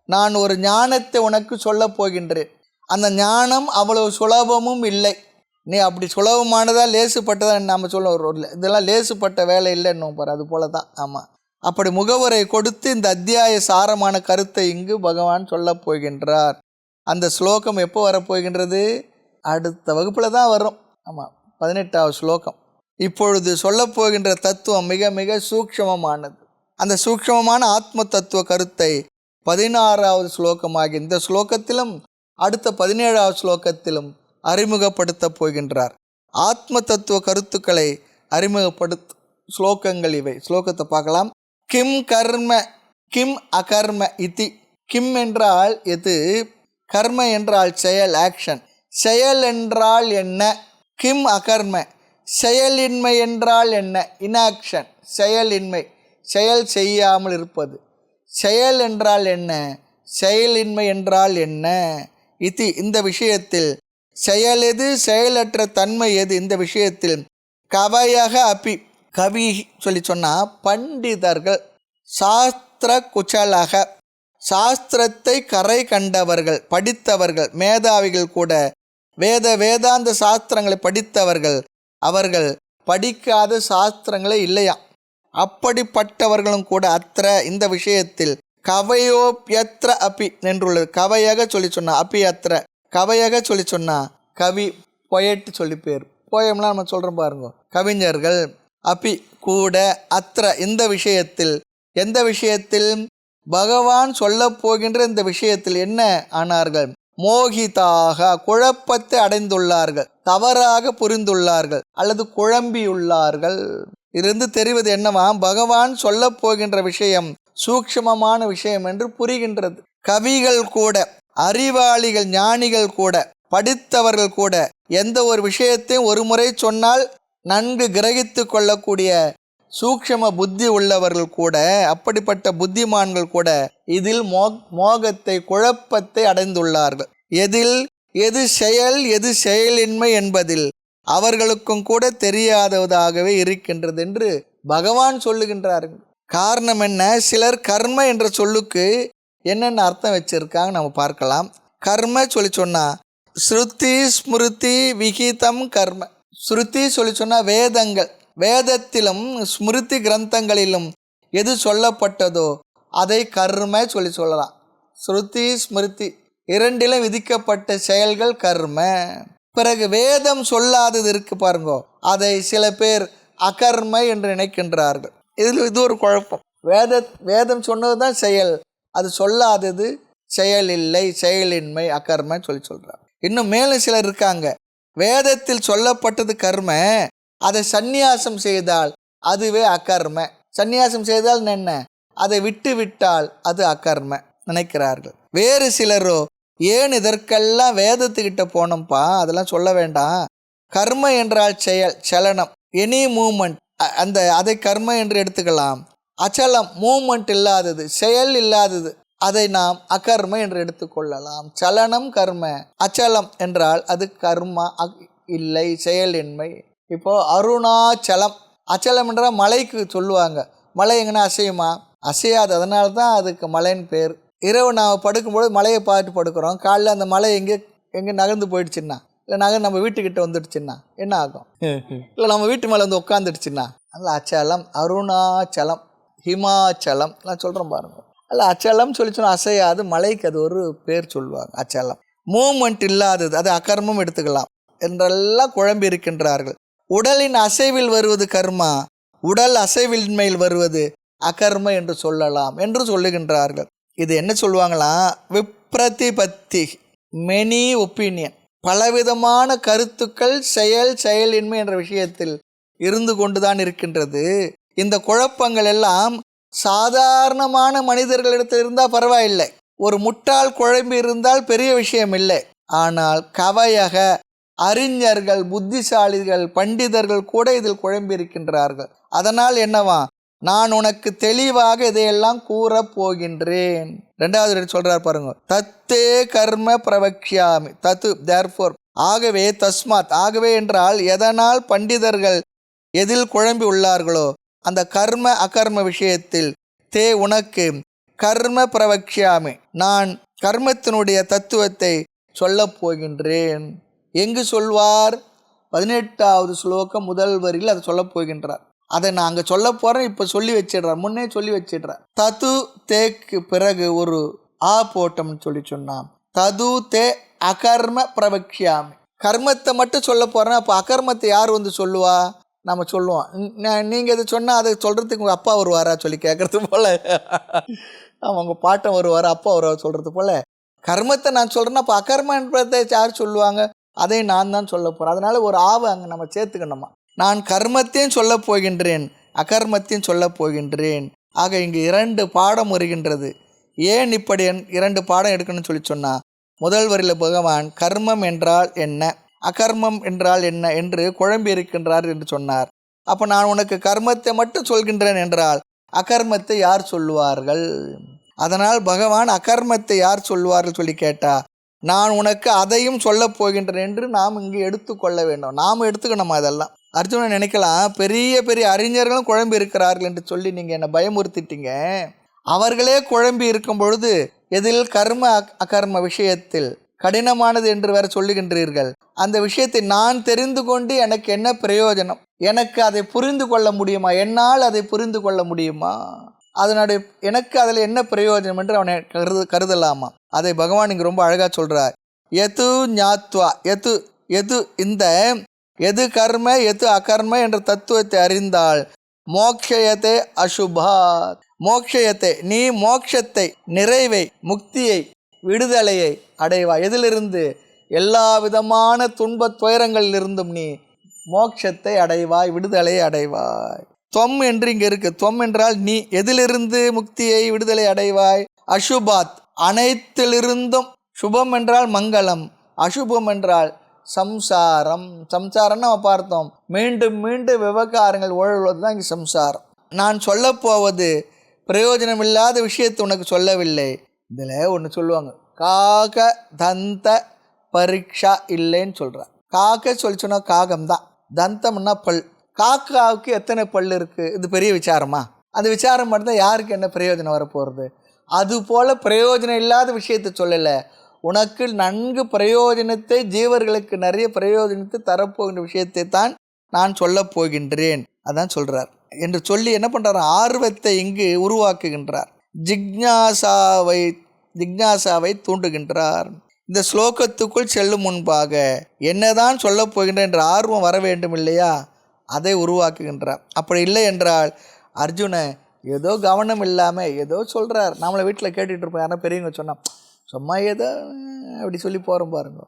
நான் ஒரு ஞானத்தை உனக்கு சொல்ல போகின்றேன். அந்த ஞானம் அவ்வளவு சுலபமும் இல்லை. நீ அப்படி சுலபமானதா லேசுப்பட்டதா நாம் சொல்ல, இதெல்லாம் லேசுப்பட்ட வேலை இல்லைன்னு பாரு, அது போல தான். ஆமாம், அப்படி முகவரை கொடுத்து இந்த அத்தியாய சாரமான கருத்தை இங்கு பகவான் சொல்ல போகின்றார். அந்த ஸ்லோகம் எப்போ வரப்போகின்றது? அடுத்த வகுப்பில் தான் வரும். ஆமாம், 18வது ஸ்லோகம். இப்பொழுது சொல்லப்போகின்ற தத்துவம் மிக மிக சூக்ஷ்மமானது. அந்த சூக்ஷ்மமான ஆத்ம தத்துவ கருத்தை 16வது ஸ்லோகமாகி இந்த ஸ்லோகத்திலும் அடுத்த 17வது ஸ்லோகத்திலும் அறிமுகப்படுத்தப் போகின்றார். ஆத்ம தத்துவ கருத்துக்களை அறிமுகப்படுத்த ஸ்லோகங்கள் இவை. ஸ்லோகத்தை பார்க்கலாம். கிம் கர்ம கிம் அகர்ம இதி. கிம் என்றால் எது, கர்ம என்றால் செயல், ஆக்ஷன். செயல் என்றால் என்ன? கிம் அகர்ம. செயலின்மை என்றால் என்ன? இன்ஆக்ஷன், செயலின்மை, செயல் செய்யாமல் இருப்பது. செயல் என்றால் என்ன? செயலின்மை என்றால் என்ன? இது இந்த விஷயத்தில் செயல் எது, செயலற்ற தன்மை எது, இந்த விஷயத்தில் கவயக அப்பி. கவி சொல்லி சொன்னால் பண்டிதர்கள், சாஸ்திர குச்சலக, சாஸ்திரத்தை கரை கண்டவர்கள், படித்தவர்கள், மேதாவிகள் கூட, வேதாந்த சாஸ்திரங்களை படித்தவர்கள், அவர்கள் படிக்காத சாஸ்திரங்களே இல்லையா. அப்படிப்பட்டவர்களும் கூட அத்திர இந்த விஷயத்தில் கவயோப்யத்ர அப்பி என்றுள்ளது. கவையாக சொல்லி சொன்னா, அப்பி அத்திர கவையாக சொல்லி சொன்னா, கவி பொயட்டு சொல்லி பேர். போயம்லாம் நம்ம சொல்கிறோம் பாருங்க, கவிஞர்கள். அப்பி கூட, அத்திர இந்த விஷயத்தில், எந்த விஷயத்தில்? பகவான் சொல்ல போகின்ற இந்த விஷயத்தில் என்ன ஆனார்கள்? மோகிதாக, குழப்பத்தை அடைந்துள்ளார்கள், தவறாக புரிந்துள்ளார்கள் அல்லது குழம்பியுள்ளார்கள். இருந்து தெரிவது என்னவா? பகவான் சொல்ல போகின்ற விஷயம் சூக்ஷ்மமான விஷயம் என்று புரிகின்றது. கவிகள் கூட, அறிவாளிகள், ஞானிகள் கூட, படித்தவர்கள் கூட எந்த ஒரு விஷயத்தையும் ஒரு முறை சொன்னால் நன்கு கிரகித்து கொள்ளக்கூடிய சூக்ஷ்ம புத்தி உள்ளவர்கள் கூட, அப்படிப்பட்ட புத்திமான்கள் கூட இதில் மோகத்தை, குழப்பத்தை அடைந்துள்ளார்கள். எதில்? எது செயல், எது செயலின்மை என்பதில் அவர்களுக்கும் கூட தெரியாததாகவே இருக்கின்றது என்று பகவான் சொல்லுகின்றார்கள். காரணம் என்ன? சிலர் கர்ம என்ற சொல்லுக்கு என்னென்ன அர்த்தம் வச்சிருக்காங்க நம்ம பார்க்கலாம். கர்ம சொல்லி சொன்னா ஸ்ருதி, ஸ்மிருதி, விகிதம், கர்ம. ஸ்ருதி சொல்லி சொன்னா வேதங்கள், வேதத்திலும் ஸ்மிருதி கிரந்தங்களிலும் எது சொல்லப்பட்டதோ அதை கர்ம சொல்லலாம். ஸ்ருதி ஸ்மிருதி இரண்டிலும் விதிக்கப்பட்ட செயல்கள் கர்ம. பிறகு வேதம் சொல்லாதது இருக்கு பாருங்கோ, அதை சில பேர் அகர்ம என்று நினைக்கின்றார்கள். இது ஒரு குழப்பம். வேதம் சொன்னது தான் செயல், அது சொல்லாதது செயல் இல்லை, செயலின்மை, அகர்ம சொல்கிறார். இன்னும் மேலும் சிலர் இருக்காங்க, வேதத்தில் சொல்லப்பட்டது கர்ம, அதை சந்நியாசம் செய்தால் அதுவே அகர்ம. சந்நியாசம் செய்தால் என்ன, அதை விட்டு விட்டால் அது அகர்ம நினைக்கிறார்கள். வேறு சிலரோ ஏன் இதற்கெல்லாம் வேதத்துக்கிட்ட போனோம்ப்பா, அதெல்லாம் சொல்ல வேண்டாம், கர்ம என்றால் செயல், சலனம், எனி மூமெண்ட், அதை கர்ம என்று எடுத்துக்கலாம். அச்சலம் மூமெண்ட் இல்லாதது, செயல் இல்லாதது, அதை நாம் அகர்ம என்று எடுத்துக்கொள்ளலாம். சலனம் கர்ம, அச்சலம் என்றால் அது கர்மா இல்லை, செயலின்மை. இப்போ அருணாச்சலம், அச்சலம் என்றால் மலைக்கு சொல்லுவாங்க. மலை எங்கன்னா அசையுமா? அசையாது, அதனால தான் அதுக்கு மலைன்னு பேர். இரவு நாம் படுக்கும்போது மலையை பார்த்து படுக்கிறோம், காலையில் அந்த மலை எங்கே நகர்ந்து போயிடுச்சுன்னா, இல்லை நம்ம வீட்டுக்கிட்ட வந்துடுச்சுன்னா என்ன ஆகும்? இல்லை நம்ம வீட்டு மேலே வந்து உட்காந்துடுச்சுன்னா, அதில் அச்சலம், அருணாச்சலம், ஹிமாச்சலம் எல்லாம் சொல்கிறோம் பாருங்க. அல்ல அச்சலம் சொன்னா அசையாது, மலைக்கு அது ஒரு பேர் சொல்லுவாங்க, அச்சலம். மூமெண்ட் இல்லாதது, அது அகர்மம் எடுத்துக்கலாம் என்றெல்லாம் குழம்பி இருக்கின்றார்கள். உடலின் அசைவில் வருவது கர்மா, உடல் அசைவின்மையில் வருவது அகர்ம என்று சொல்லலாம் என்று சொல்லுகின்றார்கள். இது என்ன சொல்லுவாங்களாம், விப்ரதிபத்தி, மெனி ஒப்பீனியன், பலவிதமான கருத்துக்கள் செயலின்மை என்ற விஷயத்தில் இருந்து கொண்டுதான் இருக்கின்றது. இந்த குழப்பங்கள் எல்லாம் சாதாரணமான மனிதர்களிடத்தில் இருந்தால் பரவாயில்லை, ஒரு முட்டாள் குழம்பி இருந்தால் பெரிய விஷயம் இல்லை. ஆனால் கவையக அறிஞர்கள், புத்திசாலிகள், பண்டிதர்கள் கூட இதில் குழம்பி இருக்கின்றார்கள். அதனால் என்னவா, நான் உனக்கு தெளிவாக இதையெல்லாம் கூறப் போகின்றேன். 2வது சொல்றார் பாருங்க, தத்தே கர்ம பிரவக்ஷாமி, தத்து தேர்ஃபோர், ஆகவே, தஸ்மாத் ஆகவே என்றால் எதனால் பண்டிதர்கள் எதில் குழம்பி உள்ளார்களோ அந்த கர்ம அகர்ம விஷயத்தில், தே உனக்கு கர்ம பிரவக்ஷாமி, நான் கர்மத்தினுடைய தத்துவத்தை சொல்லப் போகின்றேன். எங்கு சொல்வார்? 18வது ஸ்லோகம் முதல் வரியில் அதை சொல்லப் போகின்றார். அதை நான் அங்கே சொல்ல போகிறேன், இப்போ சொல்லி வச்சிடுறார், முன்னே சொல்லி வச்சிடுறார். தது தேக்கு பிறகு ஒரு ஆ போட்டோம்னு சொன்னான். தது தே அகர்ம பிரவக்ஷாமி, கர்மத்தை மட்டும் சொல்ல போகிறேன், அப்போ அகர்மத்தை யார் வந்து சொல்லுவா? நம்ம சொல்லுவோம். நீங்கள் இது சொன்னால் அதை சொல்கிறதுக்கு உங்கள் அப்பா வருவாரா சொல்லி கேட்குறது போல், உங்கள் பாட்டம் வருவாரா, அப்பா வருவார் சொல்கிறது போல். கர்மத்தை நான் சொல்கிறேன்னா அப்போ அகர்மன்றதை யார் சொல்லுவாங்க? அதை நான் தான் சொல்ல போகிறேன். அதனால் ஒரு ஆவை அங்கே நம்ம சேர்த்துக்கணுமா. நான் கர்மத்தையும் சொல்ல போகின்றேன், அகர்மத்தையும் சொல்ல போகின்றேன். ஆக இங்கு 2 பாடம் வருகின்றது. ஏன் இப்படி 2 பாடம் எடுக்கணும்னு சொன்னால், முதல் வரியில் பகவான் கர்மம் என்றால் என்ன, அகர்மம் என்றால் என்ன என்று குழம்பி இருக்கின்றார் என்று சொன்னார். அப்போ நான் உனக்கு கர்மத்தை மட்டும் சொல்கின்றேன் என்றால் அகர்மத்தை யார் சொல்லுவார்கள்? அதனால் பகவான் அகர்மத்தை யார் சொல்லுவார்கள் சொல்லி கேட்டா, நான் உனக்கு அதையும் சொல்ல போகின்றேன் என்று நாம் இங்கே எடுத்துக்கொள்ள வேண்டும். நாம் எடுத்துக்கணுமா? அதெல்லாம் அர்ஜுனன் நினைக்கலாம், பெரிய பெரிய அறிஞர்களும் குழம்பி இருக்கிறார்கள் என்று சொல்லி நீங்கள் என்னை பயமுறுத்திட்டீங்க. அவர்களே குழம்பி இருக்கும் பொழுது எதில் கர்ம அகர்ம விஷயத்தில் கடினமானது என்று வேற சொல்லுகின்றீர்கள். அந்த விஷயத்தை நான் தெரிந்து கொண்டு எனக்கு என்ன பிரயோஜனம்? எனக்கு அதை புரிந்து கொள்ள முடியுமா? என்னால் அதை புரிந்து கொள்ள முடியுமா? அதனுடைய எனக்கு அதில் என்ன பிரயோஜனம் என்று அவனை கருதலாமா? அதை பகவான் இங்கே ரொம்ப அழகாக சொல்கிறார். எது ஞாத்வா, எது இந்த எது கர்ம எது அகர்ம என்ற தத்துவத்தை அறிந்தால், மோக்ஷயத்தை அசுபாத், மோக்ஷயத்தை நீ மோக்ஷத்தை, நிறைவை, முக்தியை, விடுதலையை அடைவாய். எதிலிருந்து? எல்லா விதமான துன்பத் துயரங்களிலிருந்தும் நீ மோட்சத்தை அடைவாய், விடுதலையை அடைவாய். தொம் என்று இங்கே இருக்கு. தொம் என்றால் நீ. எதிலிருந்து முக்தியை, விடுதலை அடைவாய்? அசுபாத், அனைத்திலிருந்தும். சுபம் என்றால் மங்களம், அசுபம் என்றால் சம்சாரம். சம்சாரம் நம்ம பார்த்தோம், மீண்டும் மீண்டும் விவகாரங்கள் ஊழல்வது தான் இங்கே சம்சாரம். நான் சொல்ல போவது பிரயோஜனம் இல்லாத விஷயத்தை உனக்கு சொல்லவில்லை. இதில் ஒன்று சொல்லுவாங்க, காக தந்த பரீட்சா இல்லைன்னு சொல்கிறார். காக்க சொல்லி சொன்னால் காகம்தான், தந்தம்னா பல். காக்காவுக்கு எத்தனை பல் இருக்குது? இது பெரிய விசாரமா? அந்த விசாரம் மட்டும்தான் யாருக்கு என்ன பிரயோஜனம் வரப்போகிறது? அதுபோல் பிரயோஜனம் இல்லாத விஷயத்தை சொல்லலை, உனக்கு நன்கு பிரயோஜனத்தை, ஜீவர்களுக்கு நிறைய பிரயோஜனத்தை தரப்போகின்ற விஷயத்தை தான் நான் சொல்ல போகின்றேன், அதான் சொல்கிறார் என்று சொல்லி என்ன பண்ணுறார், ஆர்வத்தை இங்கு உருவாக்குகின்றார். ஜிக்ஞாசாவை தூண்டுகின்றார். இந்த ஸ்லோகத்துக்குள் செல்லும் முன்பாக என்னதான் சொல்லப் போகின்ற என்ற ஆர்வம் வர வேண்டும் இல்லையா, அதை உருவாக்குகின்றார். அப்படி இல்லை என்றால் அர்ஜுனன் ஏதோ கவனம் இல்லாமல் ஏதோ சொல்கிறார். நம்மளை வீட்டில் கேட்டுட்டு இருப்போம், யாரா பெரியவங்க சொன்னால் சும்மா ஏதோ அப்படி சொல்லி போகிறோம் பாருங்க.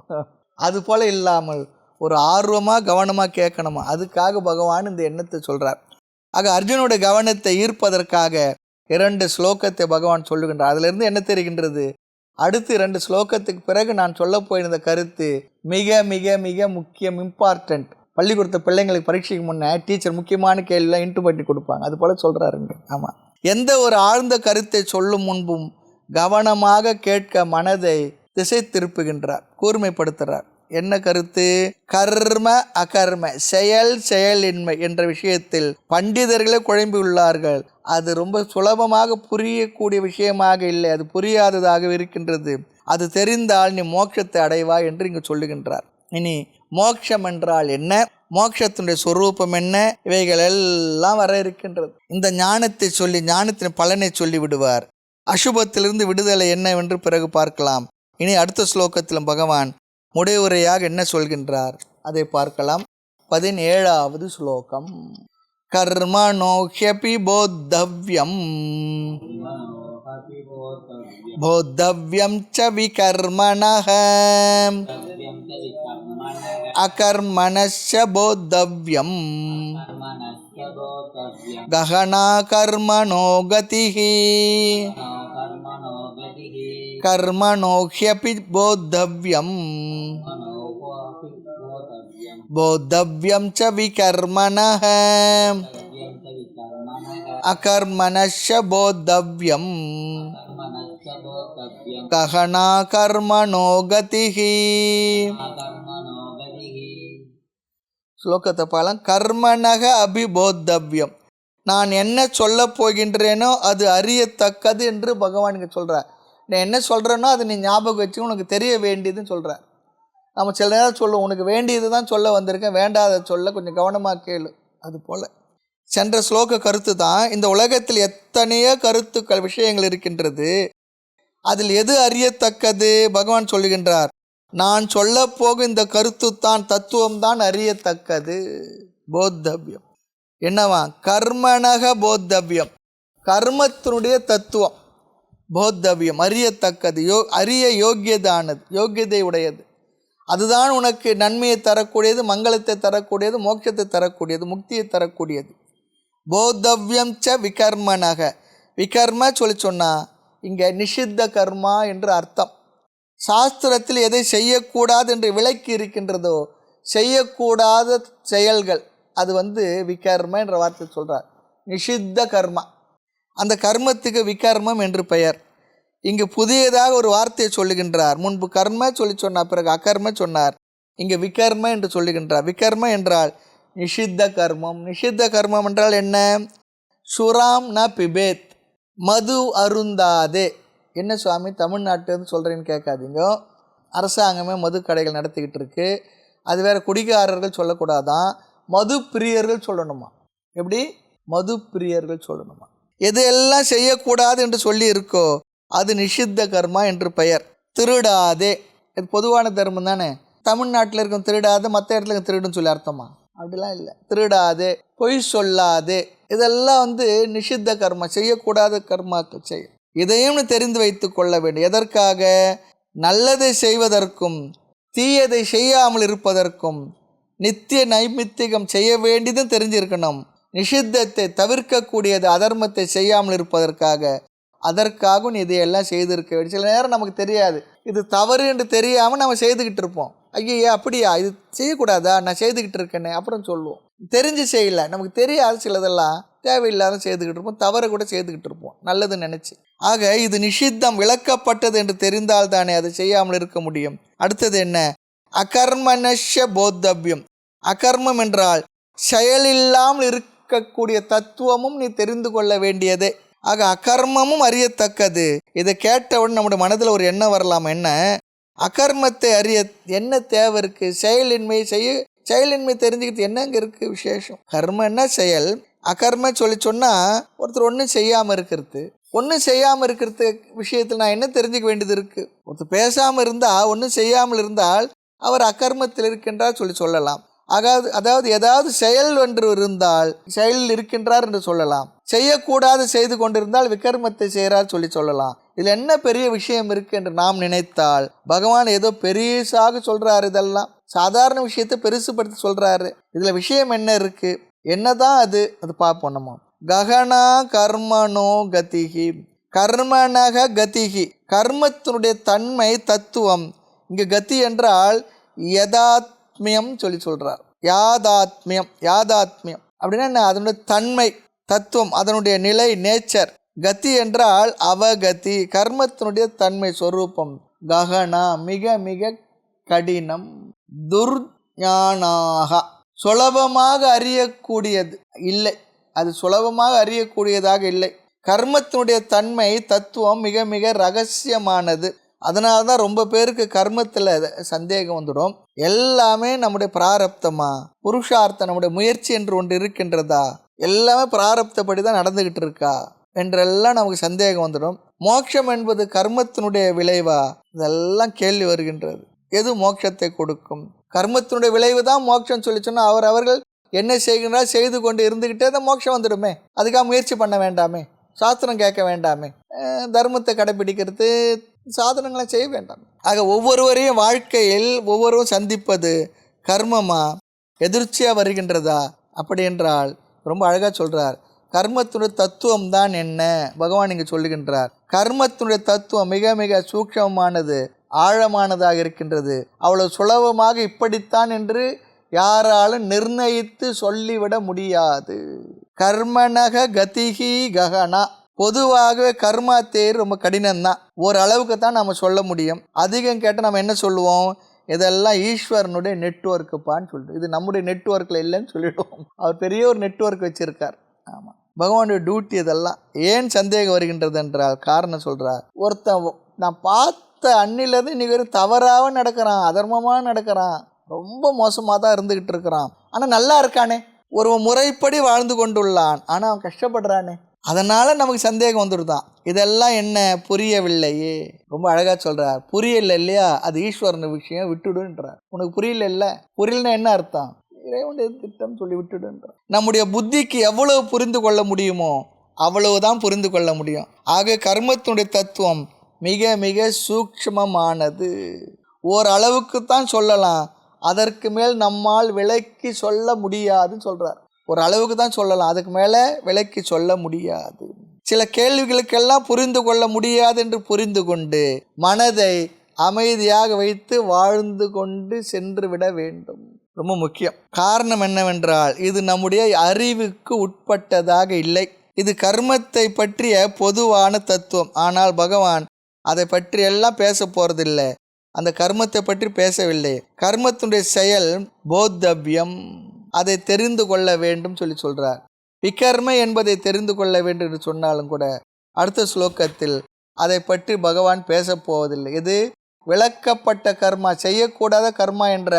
அது போல் இல்லாமல் ஒரு ஆர்வமாக கவனமாக கேட்கணுமா, அதுக்காக பகவான் இந்த எண்ணத்தை சொல்கிறார். ஆக அர்ஜுனுடைய கவனத்தை ஈர்ப்பதற்காக 2 ஸ்லோகத்தை பகவான் சொல்லுகின்றார். அதிலிருந்து என்ன தெரிகின்றது, அடுத்து 2 ஸ்லோகத்துக்கு பிறகு நான் சொல்ல போயிருந்த கருத்து மிக மிக மிக முக்கியம், இம்பார்ட்டண்ட். பள்ளிக்கூடத்து பிள்ளைங்களுக்கு பரீட்சைக்கு முன்னே டீச்சர் முக்கியமான கேள்விலாம் இன்ட்டு பண்ணி கொடுப்பாங்க, அது போல் சொல்கிறாருங்க. ஆமாம், எந்த ஒரு ஆழ்ந்த கருத்தை சொல்லும் முன்பும் கவனமாக கேட்க மனதை திசை திருப்புகின்றார், கூர்மைப்படுத்துகிறார். என்ன கருத்து, கர்ம அகர்ம, செயலின்மை என்ற விஷயத்தில் பண்டிதர்களே குழம்பி உள்ளார்கள். அது ரொம்ப சுலபமாக புரியக்கூடிய விஷயமாக இல்லை, அது புரியாததாக இருக்கின்றது. அது தெரிந்தால் நீ மோட்சத்தை அடைவாய் என்று இங்கு சொல்லுகின்றார். இனி மோட்சம் என்றால் என்ன, மோட்சத்தினுடைய சொரூபம் என்ன, இவைகள் எல்லாம் வர இருக்கின்றது. இந்த ஞானத்தை சொல்லி ஞானத்தின் பலனை சொல்லி விடுவார். அசுபத்திலிருந்து விடுதலை என்னவென்று பிறகு பார்க்கலாம். இனி அடுத்த ஸ்லோகத்திலும் பகவான் முடிவுரையாக என்ன சொல்கின்றார் அதை பார்க்கலாம். 17வது ஸ்லோகம். கர்மணோ ஹ்யபி போத்தவ்யம் ச விகர்மணஹ அகர்மணஸ்ய போத்தவ்யம் கஹனா கர்மணோ கதிஹி கர்மணோ ஹ்யபி போத்தவ்யம் ச விகர்மணஹ அகர்மணஸ்ய போத்தவ்யம் கஹனா கர்மணோ கதிஹி. ஸ்லோகத்தை பாலம். கர்மணக அபிபோத்தவ்யம், நான் என்ன சொல்ல போகின்றேனோ அது அறியத்தக்கது என்று பகவான் இங்கே சொல்கிறார். நான் என்ன சொல்கிறேனோ அதை நீ ஞாபகம் வச்சு உனக்கு தெரிய வேண்டியதுன்னு சொல்கிறார். நம்ம சில நேரம் சொல்லுவோம், உனக்கு வேண்டியது தான் சொல்ல வந்திருக்கேன், வேண்டாத சொல்ல கொஞ்சம் கவனமாக கேளு. அது போல் சென்ற ஸ்லோக கருத்து தான். இந்த உலகத்தில் எத்தனையோ கருத்துக்கள் விஷயங்கள் இருக்கின்றது, அதில் எது அறியத்தக்கது பகவான் சொல்லுகின்றார். நான் சொல்ல போகும் இந்த கருத்து தான், தத்துவம்தான் அறியத்தக்கது. போத்தவ்யம் என்னவா, கர்மணக போத்தவ்யம், கர்மத்தினுடைய தத்துவம். போத்தவ்யம் அறியத்தக்கது, அறிய யோக்கியதானது, யோக்கியதை உடையது. அதுதான் உனக்கு நன்மையை தரக்கூடியது, மங்களத்தை தரக்கூடியது, மோட்சத்தை தரக்கூடியது, முக்தியை தரக்கூடியது. போத்தவ்யம் ச விகர்மணக, விகர்ம சொல்லி சொன்னால் இங்கே நிஷித்த கர்மா என்று அர்த்தம். சாஸ்திரத்தில் எதை செய்யக்கூடாது என்று விலக்கி இருக்கின்றதோ, செய்யக்கூடாத செயல்கள், அது விகர்ம என்ற வார்த்தை சொல்கிறார். நிஷித்த கர்மா, அந்த கர்மத்துக்கு விகர்மம் என்று பெயர். இங்கு புதியதாக ஒரு வார்த்தையை சொல்லுகின்றார். முன்பு கர்ம சொல்லி சொன்னார், பிறகு அகர்ம சொன்னார். இங்கே விகர்ம என்று சொல்லுகின்றார். விகர்ம என்றால் நிஷித்த கர்மம். நிஷித்த கர்மம் என்றால் என்ன, சுராம் ந பிபேத், மது அருந்தாதே. என்ன சுவாமி தமிழ்நாட்டுன்னு சொல்கிறேன்னு கேட்காதீங்க, அரசாங்கமே மது கடைகள் நடத்திக்கிட்டு இருக்கு. அது வேறு குடிகாரர்கள் சொல்லக்கூடாதான், மது பிரியர்கள் சொல்லணுமா. எப்படி, மது பிரியர்கள் சொல்லணுமா. எது எல்லாம் செய்யக்கூடாது என்று சொல்லி இருக்கோ அது நிஷித்த கர்மா என்று பெயர். திருடாதே, இது பொதுவான தர்மம் தானே. தமிழ்நாட்டில் இருக்கும் திருடாதே, மற்ற இடத்துல இருக்கும் திருடுன்னு சொல்லி அர்த்தமா, அப்படிலாம் இல்லை. திருடாதே, பொய் சொல்லாதே, இதெல்லாம் நிஷித்த கர்மா, செய்யக்கூடாத கர்மாக்கள் செய்ய. இதையும் தெரிந்து வைத்து கொள்ள வேண்டும். எதற்காக, நல்லதை செய்வதற்கும் தீயதை செய்யாமல் இருப்பதற்கும் நித்திய நைமித்திகம் செய்ய வேண்டியதும் தெரிஞ்சிருக்கணும். நிஷித்தத்தை தவிர்க்கக்கூடியது, அதர்மத்தை செய்யாமல் இருப்பதற்காக, அதற்காகவும் இதையெல்லாம் செய்திருக்க வேண்டும். சில நேரம் நமக்கு தெரியாது, இது தவறு என்று தெரியாமல் நம்ம செய்துக்கிட்டு இருப்போம். ஐயா அப்படியா, இது செய்யக்கூடாதா, நான் செய்துக்கிட்டு இருக்கேனே அப்புறம் சொல்லுவோம். தெரிஞ்சு செய்யலை, நமக்கு தெரியாது, சிலதெல்லாம் தேவையில்லாத செய்துக்கிட்டு இருப்போம், தவறை கூட செய்துக்கிட்டு இருப்போம் நல்லது நினச்சி. ஆக இது நிஷித்தம், விளக்கப்பட்டது என்று தெரிந்தால் தானே அதை செய்யாமல் இருக்க முடியும். அடுத்தது என்ன, அகர்மணஷ போத்தவ்யம். அகர்மம் என்றால் செயலில்லாமல் இருக்கக்கூடிய தத்துவமும் நீ தெரிந்து கொள்ள வேண்டியதே. ஆக அகர்மமும் அறியத்தக்கது. இதை கேட்டவுடன் நம்முடைய மனதில் ஒரு எண்ணம் வரலாம், என்ன, அகர்மத்தை அறிய என்ன தேவை இருக்குது, செயலின்மை தெரிஞ்சுக்கிட்டு என்னங்க இருக்குது விசேஷம். கர்மன்னா செயல், அகர்ம சொல்லி சொன்னால் ஒருத்தர் ஒன்றும் செய்யாமல் இருக்கிறது விஷயத்தில் நான் என்ன தெரிஞ்சுக்க வேண்டியது இருக்குது? ஒருத்தர் பேசாமல் இருந்தால், ஒன்றும் செய்யாமல் இருந்தால் அவர் அகர்மத்தில் இருக்கின்றார் சொல்லலாம். அதாவது ஏதாவது செயல் ஒன்று இருந்தால் செயலில் இருக்கின்றார் என்று சொல்லலாம். செய்யக்கூடாது செய்து கொண்டிருந்தால் விகர்மத்தை செய்கிறார் சொல்லலாம். இதில் என்ன பெரிய விஷயம் இருக்கு என்று நாம் நினைத்தால், பகவான் ஏதோ பெரிசாக சொல்றாரு. இதெல்லாம் சாதாரண விஷயத்தை பெருசுபடுத்தி சொல்றாரு. இதுல விஷயம் என்ன இருக்கு, என்னதான் அது பார்ப்போம். நம்ம ககனா கர்மனோ கதிகி, கர்மனக கதிகி, கர்மத்தினுடைய தன்மை தத்துவம். இங்கு கதி என்றால் யதாத்மியம் சொல்றார். யாதாத்மியம் அப்படின்னா என்ன? அதனுடைய தன்மை தத்துவம், அதனுடைய நிலை, நேச்சர். கதி என்றால் அவகதி, கர்மத்தினுடைய தன்மை சொரூபம். ககனா மிக மிக கடினம். துர்ஞானாக சுலபமாக அறியக்கூடியது இல்லை, அது சுலபமாக அறியக்கூடியதாக இல்லை. கர்மத்தினுடைய தன்மை தத்துவம் மிக மிக ரகசியமானது. அதனால தான் ரொம்ப பேருக்கு கர்மத்தில் சந்தேகம் வந்துடும். எல்லாமே நம்முடைய பிராரப்தமா, புருஷார்த்தம், நம்முடைய முயற்சி என்று ஒன்று இருக்கின்றதா, எல்லாமே பிராரப்தப்படி தான் நடந்துகிட்டு இருக்கா என்றெல்லாம் நமக்கு சந்தேகம் வந்துடும். மோட்சம் என்பது கர்மத்தினுடைய விளைவா, இதெல்லாம் கேள்வி வருகின்றது. எது மோட்சத்தை கொடுக்கும்? கர்மத்தினுடைய விளைவு தான் மோட்சம் சொன்னால் அவர்கள் என்ன செய்கின்றால் செய்து கொண்டு இருந்துக்கிட்டே தான் மோட்சம் வந்துடுமே. அதுக்காக முயற்சி பண்ண வேண்டாமே, சாஸ்திரம் கேட்க வேண்டாமே, தர்மத்தை கடைபிடிக்கிறது, சாதனங்களை செய்ய வேண்டாம். ஆக ஒவ்வொருவரையும் வாழ்க்கையில் ஒவ்வொருவரும் சந்திப்பது கர்மமா, எதிர்ச்சியாக வருகின்றதா? அப்படி என்றால் ரொம்ப அழகாக சொல்கிறார். கர்மத்தினுடைய தத்துவம் தான் என்ன பகவான் இங்கே சொல்லுகின்றார். கர்மத்தினுடைய தத்துவம் மிக மிக சூக்ஷமானது, ஆழமானதாக இருக்கின்றது. அவ்வளவு சுலபமாக இப்படித்தான் என்று யாராலும் நிர்ணயித்து சொல்லிவிட முடியாது. கர்மனக கதிகி ககனா. பொதுவாகவே கர்மா தேர் ரொம்ப கடினம்தான். ஓரளவுக்கு தான் நம்ம சொல்ல முடியும். அதிகம் கேட்டால் நம்ம என்ன சொல்லுவோம்? இதெல்லாம் ஈஸ்வரனுடைய நெட்வொர்க்குப்பான்னு சொல்லிட்டு, இது நம்முடைய நெட்வொர்க்கில் இல்லைன்னு சொல்லிடுவோம். அவர் பெரிய ஒரு நெட்வொர்க் வச்சுருக்கார். ஆமாம், பகவானுடைய டியூட்டி இதெல்லாம். ஏன் சந்தேகம் வருகின்றது என்றால் காரணம் சொல்கிறார். ஒருத்தன் நான் பார்த்த அன்னிலேருந்து இன்னைக்கு வரும் தவறாக நடக்கிறான், அதர்மமாக நடக்கிறான், ரொம்ப மோசமாக தான் இருந்துக்கிட்டு இருக்கிறான். ஆனால் நல்லா இருக்கானே, ஒரு முறைப்படி வாழ்ந்து கொண்டுள்ளான், ஆனால் அவன் கஷ்டப்படுறானே. அதனால் நமக்கு சந்தேகம் வந்துடுதான். இதெல்லாம் என்ன புரியவில்லையே. ரொம்ப அழகாக சொல்கிறார். புரியல இல்லையா, அது ஈஸ்வரன் விஷயம், விட்டுடுன்றார். உனக்கு புரியலன்னா என்ன அர்த்தம்? இறைவனுடைய திட்டம் சொல்லி விட்டுடுன்றார். நம்முடைய புத்திக்கு எவ்வளவு புரிந்து கொள்ள முடியுமோ அவ்வளவுதான் புரிந்து கொள்ள முடியும். ஆக கர்மத்தினுடைய தத்துவம் மிக மிக சூக்ஷ்மமானது. ஓரளவுக்கு தான் சொல்லலாம், அதற்கு மேல் நம்மால் விளக்கி சொல்ல முடியாதுன்னு சொல்கிறார். ஒரு அளவுக்கு தான் சொல்லலாம், அதுக்கு மேலே விளக்கி சொல்ல முடியாது. சில கேள்விகளுக்கெல்லாம் புரிந்து கொள்ள முடியாது என்று புரிந்து கொண்டு மனதை அமைதியாக வைத்து வாழ்ந்து கொண்டு சென்று விட வேண்டும். ரொம்ப முக்கியம். காரணம் என்னவென்றால், இது நம்முடைய அறிவுக்கு உட்பட்டதாக இல்லை. இது கர்மத்தை பற்றிய பொதுவான தத்துவம். ஆனால் பகவான் அதை பற்றி எல்லாம் பேச போகிறதில்லை. அந்த கர்மத்தை பற்றி பேசவில்லை. கர்மத்தினுடைய செயல் போத்தவ்யம், அதை தெரிந்து கொள்ள வேண்டும் சொல்கிறார். விகர்ம என்பதை தெரிந்து கொள்ள வேண்டும் என்று சொன்னாலும் கூட அடுத்த ஸ்லோகத்தில் அதை பற்றி பகவான் பேசப்போவதில்லை. இது விளக்கப்பட்ட கர்மா, செய்யக்கூடாத கர்மா என்ற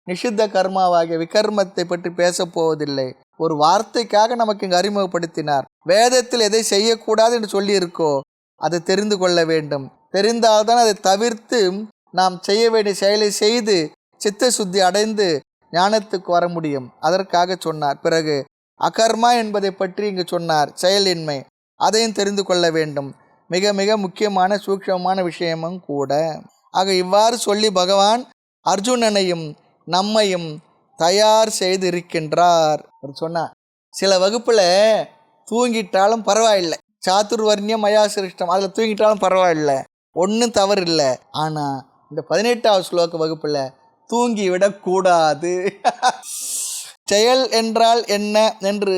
நிஷித்த கர்மாவாகிய விகர்மத்தை பற்றி பேசப்போவதில்லை. ஒரு வார்த்தைக்காக நமக்கு இங்கு அறிமுகப்படுத்தினார். வேதத்தில் எதை செய்யக்கூடாது என்று சொல்லியிருக்கோ அதை தெரிந்து கொள்ள வேண்டும். தெரிந்தால்தான் அதை தவிர்த்து நாம் செய்ய வேண்டிய செயலை செய்து சித்த சுத்தி அடைந்து ஞானத்துக்கு வர முடியும். அதற்காக சொன்னார். பிறகு அகர்மா என்பதை பற்றி இங்கு சொன்னார், செயலின்மை, அதையும் தெரிந்து கொள்ள வேண்டும். மிக மிக முக்கியமான சூக்ஷ்மமான விஷயமும் கூட. ஆக இவ்வாறு சொல்லி பகவான் அர்ஜுனனையும் நம்மையும் தயார் செய்து இருக்கின்றார். சொன்னார், சில வகுப்பில் தூங்கிட்டாலும் பரவாயில்லை, சாதுர்வர்ணியம் மயா சிருஷ்டம், அதில் தூங்கிட்டாலும் பரவாயில்லை, ஒன்றும் தவறு இல்லை. ஆனால் இந்த 18வது ஸ்லோக வகுப்பில் தூங்கி விடக்கூடாது. செயல் என்றால் என்ன என்று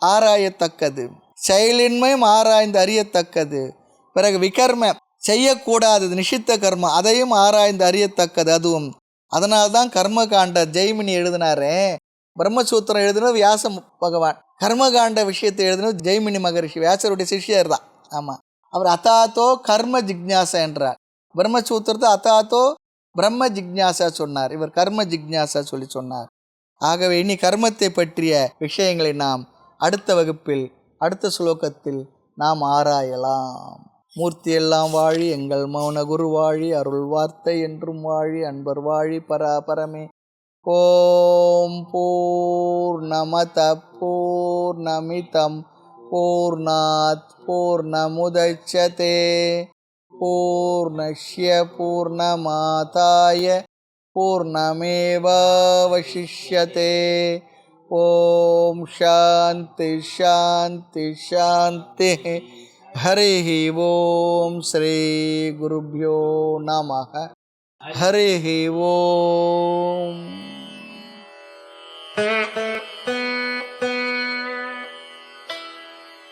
ஆராயத்தக்கது, செயலின்மையும் ஆராய்ந்து அறியத்தக்கது. பிறகு விகர்ம செய்யக்கூடாதது நிஷித்த கர்மம், அதையும் ஆராய்ந்து அறியத்தக்கது. அதுவும் அதனால்தான் கர்மகாண்ட ஜெய்மினி எழுதினாரே, பிரம்மசூத்திரம் எழுதினது வியாச பகவான், கர்மகாண்ட விஷயத்தை எழுதினது ஜெய்மினி மகரிஷி, வியாசருடைய சிஷ்யர் தான். ஆமாம், அவர் அதாத்தோ கர்ம ஜிக்ஞாசா என்றார். பிரம்மசூத்திரத்தை அதாத்தோ பிரம்ம ஜிக்ஞாசா சொன்னார், இவர் கர்ம ஜிக்ஞாசா சொன்னார். ஆகவே இனி கர்மத்தை பற்றிய விஷயங்களை நாம் அடுத்த வகுப்பில் அடுத்த ஸ்லோகத்தில் நாம் ஆராயலாம். மூர்த்தியெல்லாம் வாழி, எங்கள் மௌன குரு வாழி, அருள் வார்த்தை என்றும் வாழி, அன்பர் வாழி பராபரமே. ஓம் பூர்ணமத பூர்ணமிதம் பூர்ணாத் பூர்ணமுதச்யதே பூர்ணஸ்ய பூர்ணமாதாய பூர்ணமேவாவசிஷ்யதே. ஓம் சாந்தி சாந்தி சாந்தி. ஹரிஹி ஓம். ஸ்ரீ குருப்யோ நமः. ஹரிஹி ஓம்.